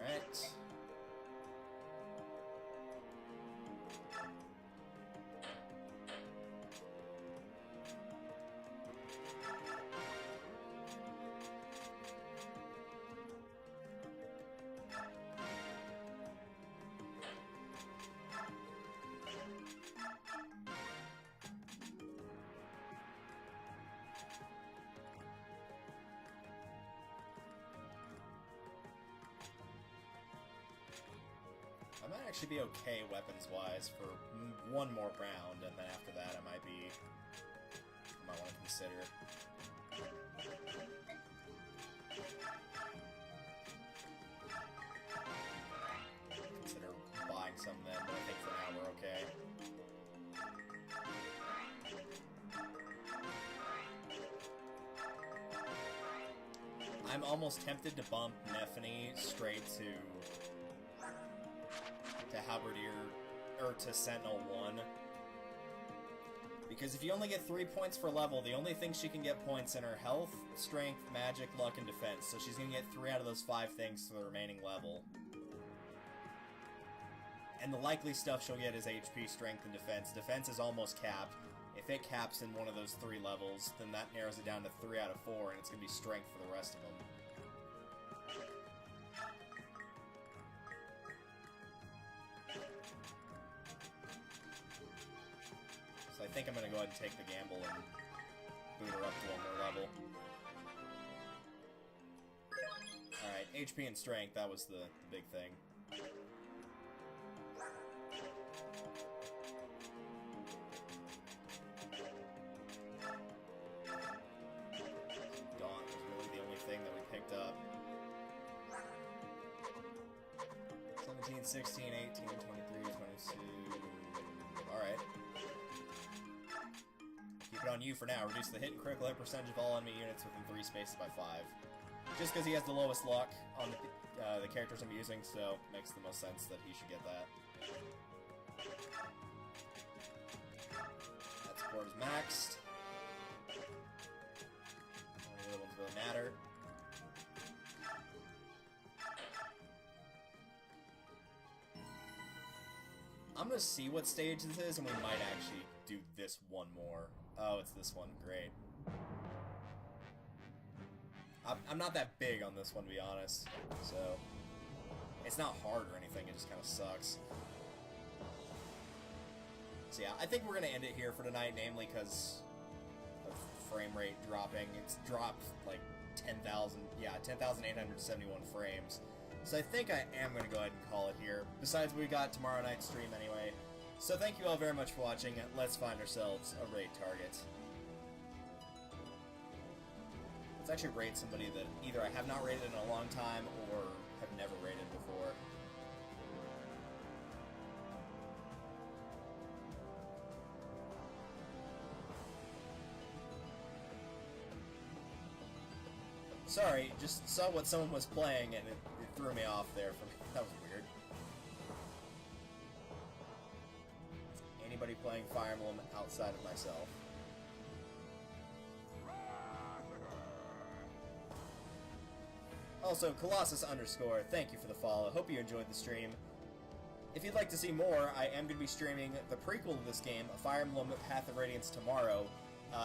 Alright. I might actually be okay weapons-wise for one more round, and then after that I might want to consider. Consider buying some then, but I think for now we're okay. I'm almost tempted to bump Nephany straight to Halberdier, or to Sentinel 1. Because if you only get 3 points per level, the only thing she can get points in are health, strength, magic, luck, and defense. So she's gonna get 3 out of those 5 things for the remaining level. And the likely stuff she'll get is HP, strength, and defense. Defense is almost capped. If it caps in one of those 3 levels, then that narrows it down to 3 out of 4, and it's gonna be strength for the rest of them. I think I'm going to go ahead and take the gamble and boot her up to 1 more level. Alright, HP and strength, that was the big thing. Dawn was really the only thing that we picked up. 17, 16, 18, 23, 22... Alright. Keep it on you for now. Reduce the hit and critical hit percentage of all enemy units within 3 spaces by 5. Just because he has the lowest luck on the characters I'm using, so makes the most sense that he should get that. That support is maxed. None of the other ones really matter. I'm gonna see what stage this is, and we might actually do this one more. Oh, it's this one. Great. I'm not that big on this one, to be honest. So, it's not hard or anything, it just kind of sucks. So yeah, I think we're going to end it here for tonight, namely because of frame rate dropping. It's dropped like 10,000, yeah, 10,871 frames. So I think I am going to go ahead and call it here. Besides, we got tomorrow night's stream anyway. So thank you all very much for watching. Let's find ourselves a raid target. Let's actually raid somebody that either I have not raided in a long time or have never raided before. Sorry, just saw what someone was playing and it threw me off there. That was weird. Anybody playing Fire Emblem outside of myself? Also, Colossus_, thank you for the follow. Hope you enjoyed the stream. If you'd like to see more, I am going to be streaming the prequel to this game, Fire Emblem Path of Radiance, tomorrow.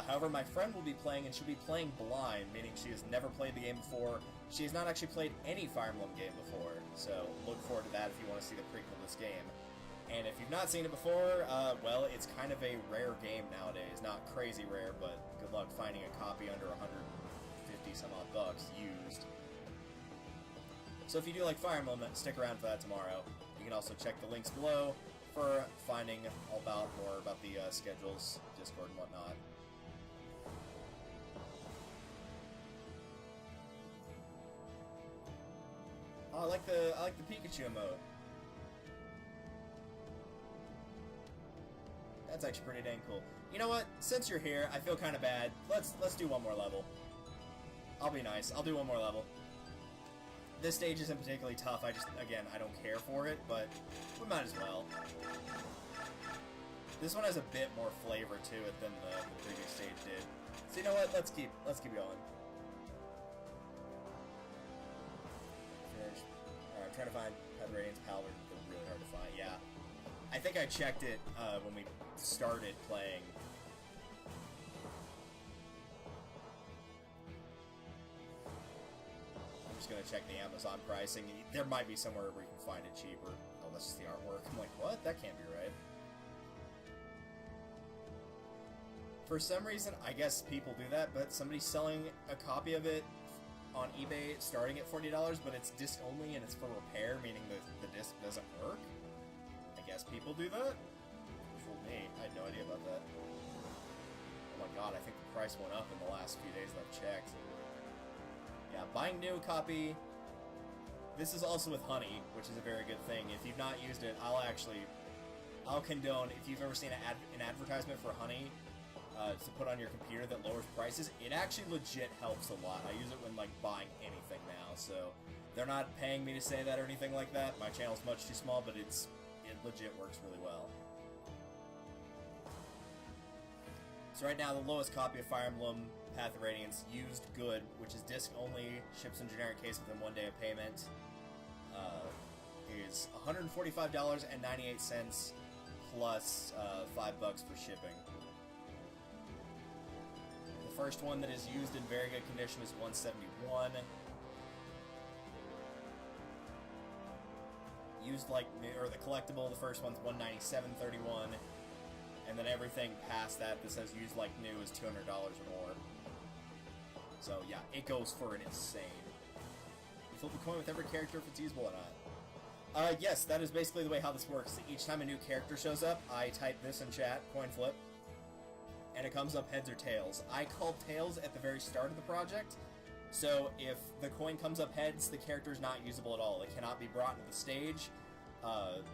However, my friend will be playing, and she'll be playing blind, meaning she has never played the game before. She has not actually played any Fire Emblem game before, so look forward to that if you want to see the prequel to this game. And if you've not seen it before, well, it's kind of a rare game nowadays. Not crazy rare, but good luck finding a copy under 150 some odd bucks used. So if you do like Fire Emblem, stick around for that tomorrow. You can also check the links below for finding more about the schedules, Discord, and whatnot. Oh, I like the Pikachu emote. That's actually pretty dang cool. You know what? Since you're here, I feel kind of bad. Let's do one more level. I'll be nice. I'll do one more level. This stage isn't particularly tough. I just, again, I don't care for it, but we might as well. This one has a bit more flavor to it than the previous stage did. So you know what? Let's keep going. Finish. Alright, I'm trying to find Path of Radiance Powder. They're really hard to find. Yeah. I think I checked it when we started playing. I'm just gonna check the Amazon pricing. There might be somewhere where you can find it cheaper. Oh, that's just the artwork. I'm like, what? That can't be right. For some reason, I guess people do that, but somebody's selling a copy of it on eBay starting at $40, but it's disc only and it's for repair, meaning the disc doesn't work. I guess people do that? Fooled me. I had no idea about that. Oh my god, I think the price went up in the last few days that I've checked. Yeah, buying new copy. This is also with Honey, which is a very good thing. If you've not used it, I'll condone, if you've ever seen an advertisement for Honey to put on your computer that lowers prices, it actually legit helps a lot. I use it when like buying anything now, so they're not paying me to say that or anything like that. My channel's much too small, but it legit works really well. So right now, the lowest copy of Fire Emblem Path of Radiance, used good, which is disc only, ships in generic case within 1 day of payment, is $145.98 plus $5 for shipping. The first one that is used in very good condition is $171. Used like new, or the collectible, the first one's $197.31. And then everything past that says used like new is $200 or more. So yeah, it goes for an insane. You flip a coin with every character if it's usable or not. Yes, that is basically the way how this works. Each time a new character shows up, I type this in chat, Coinflip, and it comes up heads or tails. I called tails at the very start of the project, so if the coin comes up heads, the character is not usable at all. It cannot be brought into the stage.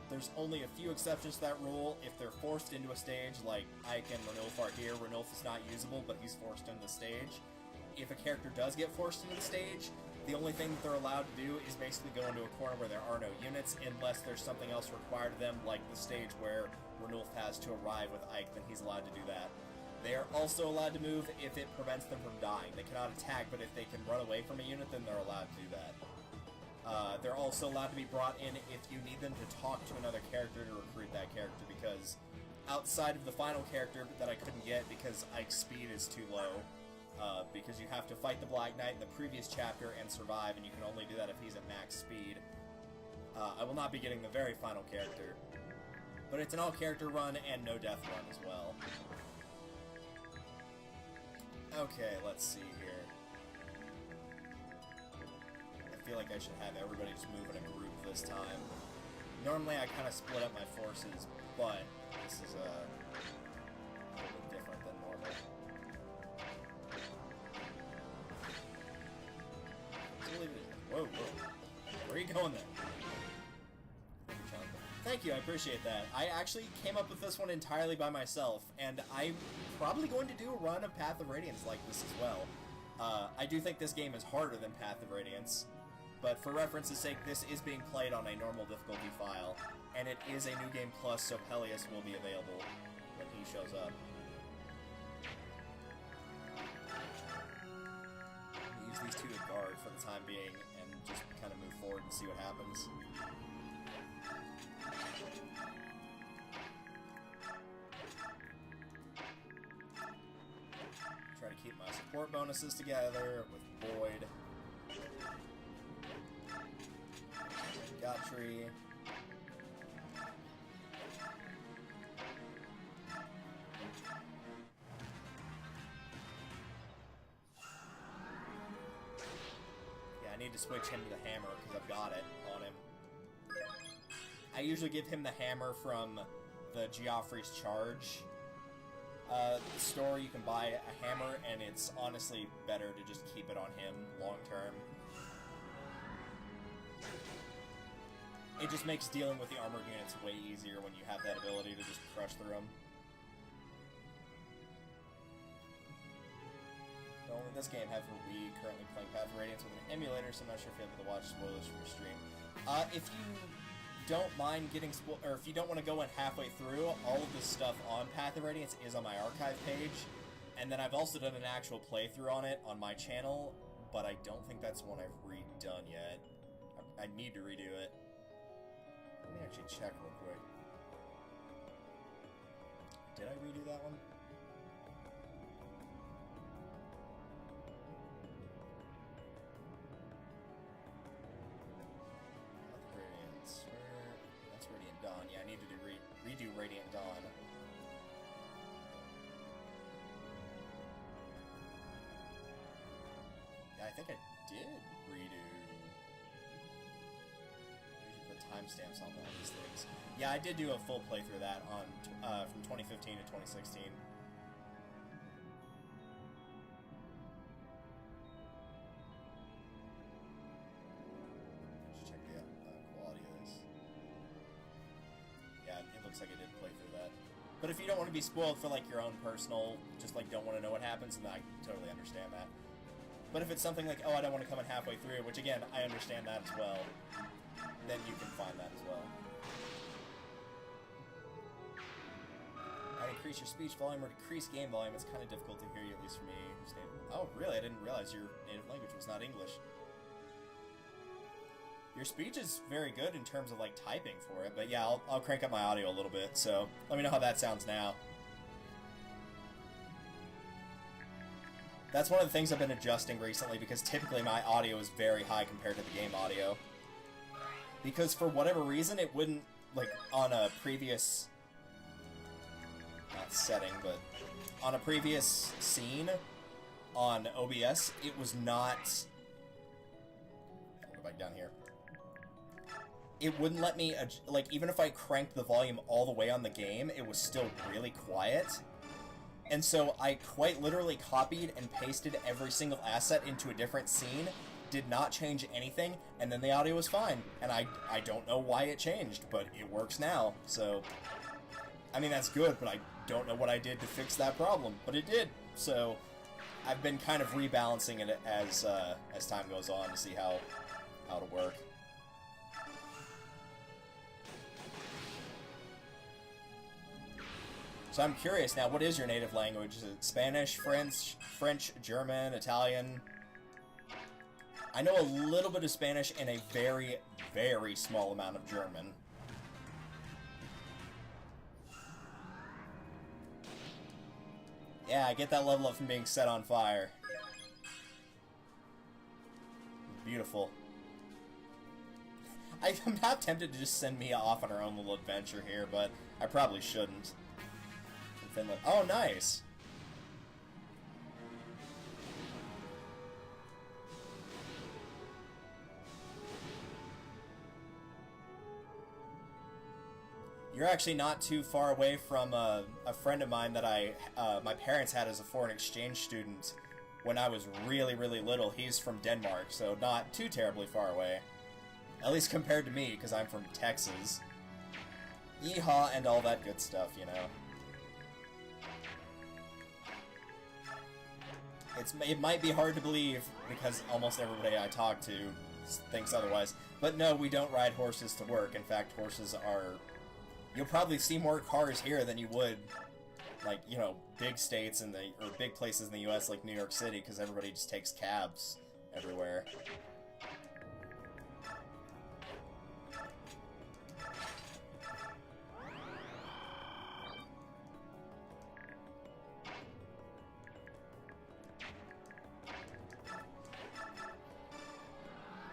There's only a few exceptions to that rule. If they're forced into a stage, like Ike and Renulf are here, Renulf is not usable, but he's forced into the stage. If a character does get forced into the stage, the only thing that they're allowed to do is basically go into a corner where there are no units, unless there's something else required of them, like the stage where Renulf has to arrive with Ike, then he's allowed to do that. They are also allowed to move if it prevents them from dying. They cannot attack, but if they can run away from a unit, then they're allowed to do that. They're also allowed to be brought in if you need them to talk to another character to recruit that character, because outside of the final character that I couldn't get because Ike's speed is too low, because you have to fight the Black Knight in the previous chapter and survive, and you can only do that if he's at max speed. I will not be getting the very final character, but it's an all-character run and no death run as well. Okay, let's see here. I feel like I should have everybody just move in a group this time. Normally I kind of split up my forces, but this is a little bit different than normal. Whoa, whoa. Where are you going then? Thank you, I appreciate that. I actually came up with this one entirely by myself, and I'm probably going to do a run of Path of Radiance like this as well. I do think this game is harder than Path of Radiance, but for reference's sake, this is being played on a normal difficulty file, and it is a New Game Plus, so Peleus will be available when he shows up. Use these two to guard for the time being, and just kind of move forward and see what happens. Try to keep my support bonuses together with Void. Gotry. Yeah, I need to switch him to the hammer because I've got it on him. I usually give him the hammer from the Geoffrey's Charge store. You can buy a hammer, and it's honestly better to just keep it on him long term. it just makes dealing with the armored units way easier when you have that ability to just crush through them. Only in this game have we currently playing Path of Radiance with an emulator, so I'm not sure if you're able to watch spoilers from your stream. If you don't mind getting or if you don't want to go in halfway through, all of this stuff on Path of Radiance is on my archive page, and then I've also done an actual playthrough on it on my channel, but I don't think that's one I've redone yet. I need to redo it. Let me actually check real quick. Did I redo that one? That's Radiant Dawn. Yeah, I needed to redo Radiant Dawn. Yeah, I think I did redo. I usually put timestamps on all these things. Yeah, I did do a full playthrough of that on from 2015 to 2016. Like I did play through that. But if you don't want to be spoiled for like your own personal, just like don't want to know what happens, then I totally understand that. But if it's something like, oh, I don't want to come in halfway through, which again, I understand that as well, then you can find that as well. I increase your speech volume or decrease game volume. It's kind of difficult to hear you, at least for me. Oh, really? I didn't realize your native language was not English. Your speech is very good in terms of, like, typing for it, but yeah, I'll crank up my audio a little bit, so let me know how that sounds now. That's one of the things I've been adjusting recently, because typically my audio is very high compared to the game audio. Because for whatever reason, it wouldn't, like, on a previous... not setting, but on a previous scene on OBS, it was not... I'll go back down here. It wouldn't let me, like, even if I cranked the volume all the way on the game, it was still really quiet. And so I quite literally copied and pasted every single asset into a different scene, did not change anything, and then the audio was fine. And I don't know why it changed, but it works now. So, I mean, that's good, but I don't know what I did to fix that problem, but it did. So, I've been kind of rebalancing it as time goes on to see how to work. So I'm curious now, what is your native language? Is it Spanish, French, German, Italian? I know a little bit of Spanish and a very, very small amount of German. Yeah, I get that level up from being set on fire. Beautiful. I'm not tempted to just send Mia off on her own little adventure here, but I probably shouldn't. Finland. Oh, nice! You're actually not too far away from a friend of mine that my parents had as a foreign exchange student when I was really, really little. He's from Denmark, so not too terribly far away. At least compared to me, because I'm from Texas. Yeehaw and all that good stuff, you know. It might be hard to believe, because almost everybody I talk to thinks otherwise. But no, we don't ride horses to work. In fact, horses are... You'll probably see more cars here than you would, like, you know, big states or big places in the U.S. like New York City, because everybody just takes cabs everywhere.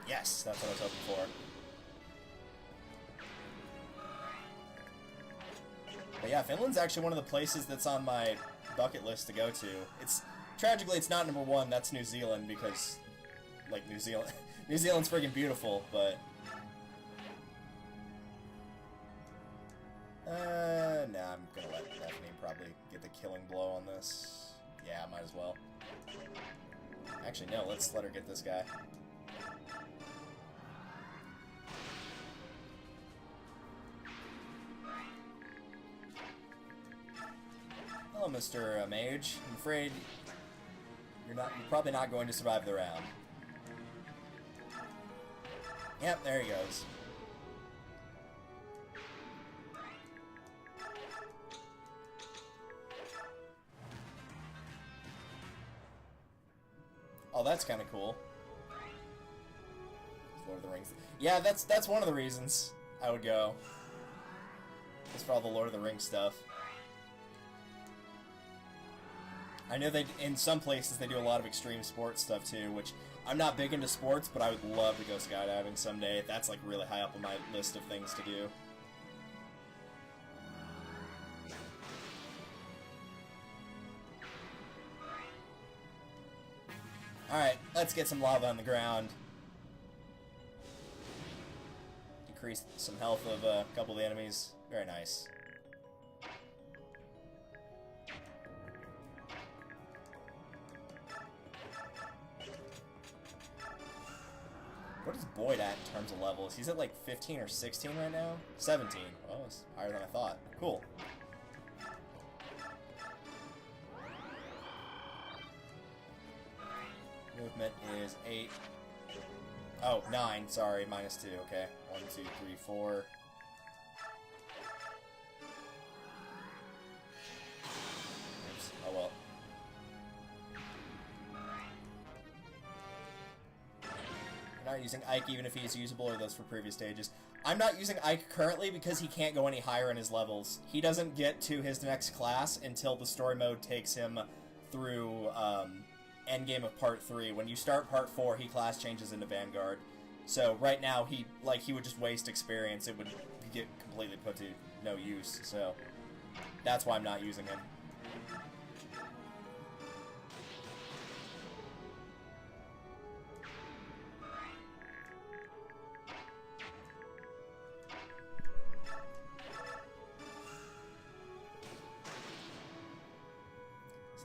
Yes, that's what I was hoping for. But yeah, Finland's actually one of the places that's on my bucket list to go to. Tragically, it's not number one, that's New Zealand, because, like, New Zealand's friggin' beautiful, but... Nah, I'm gonna let Daphne probably get the killing blow on this. Yeah, might as well. Actually, no, let's let her get this guy. Mr. Mage. I'm afraid you're probably not going to survive the round. Yep, there he goes. Oh, that's kind of cool. Lord of the Rings. Yeah, that's one of the reasons I would go. Just for all the Lord of the Rings stuff. I know they, in some places, they do a lot of extreme sports stuff too, which I'm not big into sports, but I would love to go skydiving someday. That's like really high up on my list of things to do. Alright, let's get some lava on the ground. Decrease some health of a couple of the enemies. Very nice. What is Boyd at in terms of levels? He's at like 15 or 16 right now? 17. Well, it's higher than I thought. Cool. Movement is 8. Oh, 9. Sorry, minus 2. Okay. 1, 2, 3, 4. Oops. Oh well. I'm not using Ike even if he's usable, or those for previous stages. I'm not using Ike currently because he can't go any higher in his levels. He doesn't get to his next class until the story mode takes him through endgame of Part 3. When you start Part 4, he class changes into Vanguard. So right now, he would just waste experience. It would get completely put to no use. So that's why I'm not using him.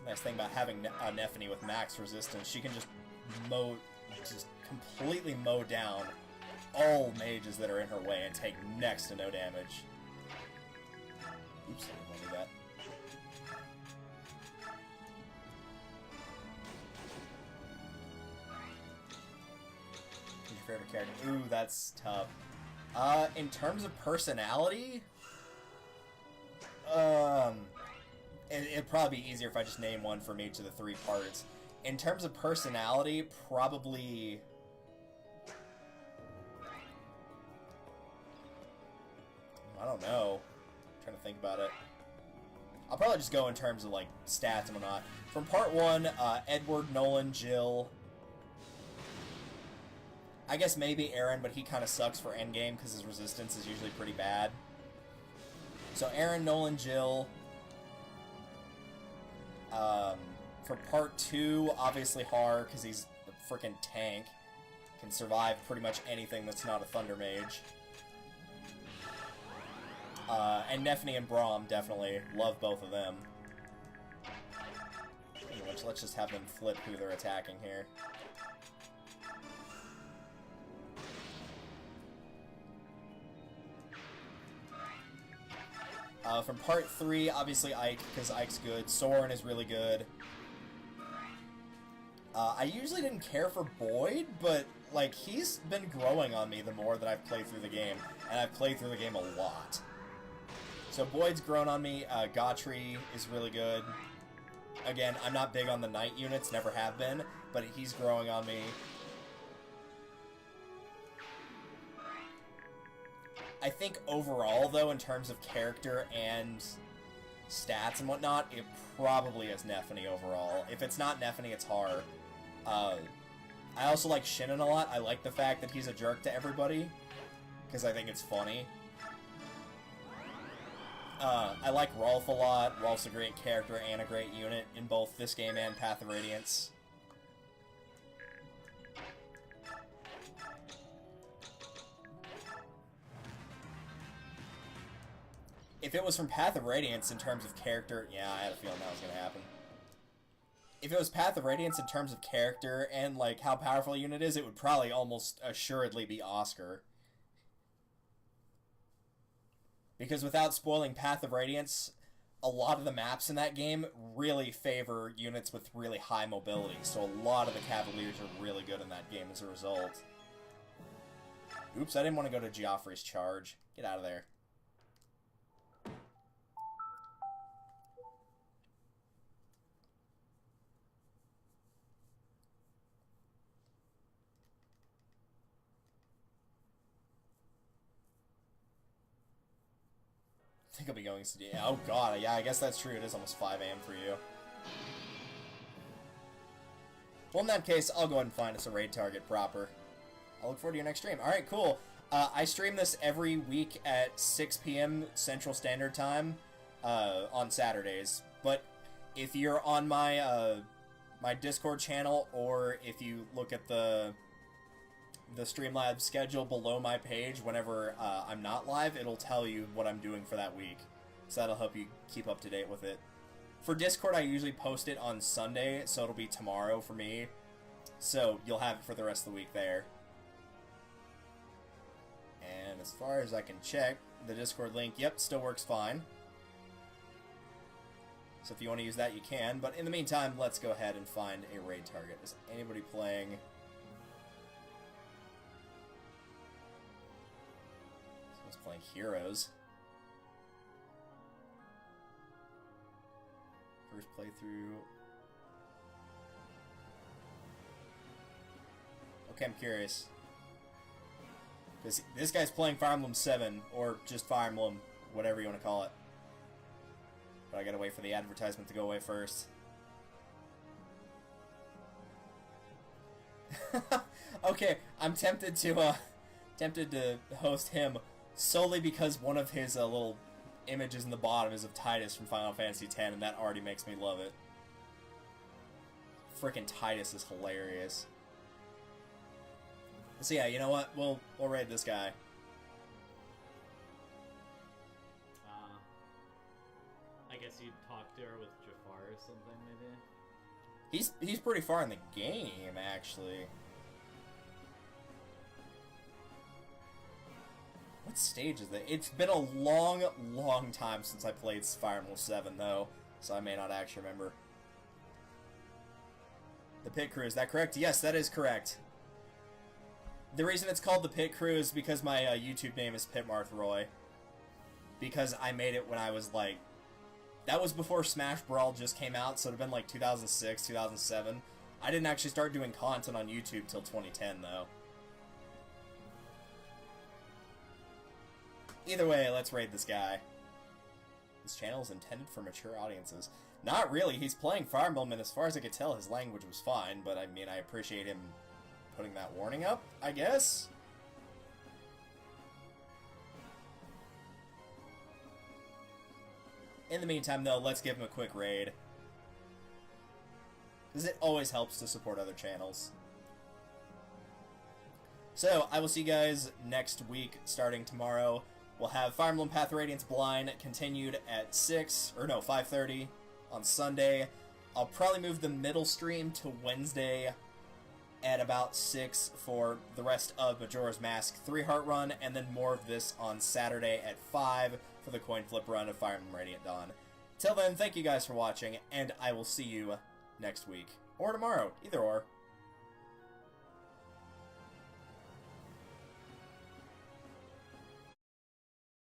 Nice thing about having Nephany with max resistance, she can just completely mow down all mages that are in her way and take next to no damage. Oops, I didn't want to do that. Who's your favorite character? Ooh, that's tough. In terms of personality, it'd probably be easier if I just name one from each of the 3 parts. In terms of personality, probably... I don't know. I'm trying to think about it. I'll probably just go in terms of, like, stats and whatnot. From part 1, Edward, Nolan, Jill... I guess maybe Aaron, but he kind of sucks for endgame because his resistance is usually pretty bad. So Aaron, Nolan, Jill... For part 2, obviously Har, because he's a freaking tank. Can survive pretty much anything that's not a Thunder Mage. And Nephany and Braum, definitely. Love both of them. Anyway, let's just have them flip who they're attacking here. From part 3, obviously Ike, because Ike's good. Soren is really good. I usually didn't care for Boyd, but, like, he's been growing on me the more that I've played through the game, and I've played through the game a lot. So Boyd's grown on me. Gautry is really good. Again, I'm not big on the knight units, never have been, but he's growing on me. I think overall, though, in terms of character and stats and whatnot, it probably is Nephany overall. If it's not Nephany, it's Har. I also like Shinnon a lot. I like the fact that he's a jerk to everybody, because I think it's funny. I like Rolf a lot. Rolf's a great character and a great unit in both this game and Path of Radiance. If it was from Path of Radiance in terms of character, yeah, I had a feeling that was going to happen. If it was Path of Radiance in terms of character and, like, how powerful a unit is, it would probably almost assuredly be Oscar. Because without spoiling Path of Radiance, a lot of the maps in that game really favor units with really high mobility, so a lot of the Cavaliers are really good in that game as a result. Oops, I didn't want to go to Geoffrey's charge. Get out of there. I think I'll be going to... Oh god, yeah, I guess that's true. It is almost 5 a.m. for you. Well, in that case, I'll go ahead and find us a raid target proper. I'll look forward to your next stream. Alright, cool. I stream this every week at 6 p.m. Central Standard Time on Saturdays. But if you're on my my Discord channel, or if you look at the Streamlabs schedule below my page, whenever I'm not live, it'll tell you what I'm doing for that week. So that'll help you keep up to date with it. For Discord, I usually post it on Sunday, so it'll be tomorrow for me. So you'll have it for the rest of the week there. And as far as I can check, the Discord link, yep, still works fine. So if you want to use that, you can. But in the meantime, let's go ahead and find a raid target. Is anybody playing... Someone's playing Heroes. First playthrough. Okay, I'm curious. Because this guy's playing Fire Emblem 7, or just Fire Emblem, whatever you want to call it. But I gotta wait for the advertisement to go away first. Okay, I'm tempted to host him solely because one of his little images in the bottom is of Titus from Final Fantasy X, and that already makes me love it. Frickin' Titus is hilarious. So yeah, you know what? We'll raid this guy. I guess you'd talk to her with Jafar or something, maybe? He's pretty far in the game, actually. What stage is that? It's been a long, long time since I played Fire Emblem 7, though, so I may not actually remember. The Pit Crew, is that correct? Yes, that is correct. The reason it's called the Pit Crew is because my YouTube name is pitmarthroy. Because I made it when I was like... That was before Smash Brawl just came out, so it would have been like 2006, 2007. I didn't actually start doing content on YouTube till 2010, though. Either way, let's raid this guy. This channel is intended for mature audiences. Not really, he's playing Fire Emblem, and as far as I could tell, his language was fine, but I mean, I appreciate him putting that warning up, I guess? In the meantime, though, let's give him a quick raid. Because it always helps to support other channels. So, I will see you guys next week, starting tomorrow. We'll have Fire Emblem Path of Radiance Blind continued at 5:30 on Sunday. I'll probably move the middle stream to Wednesday at about 6 for the rest of Majora's Mask 3-Heart Run, and then more of this on Saturday at 5 for the Coinflip run of Fire Emblem Radiant Dawn. Till then, thank you guys for watching, and I will see you next week. Or tomorrow. Either or.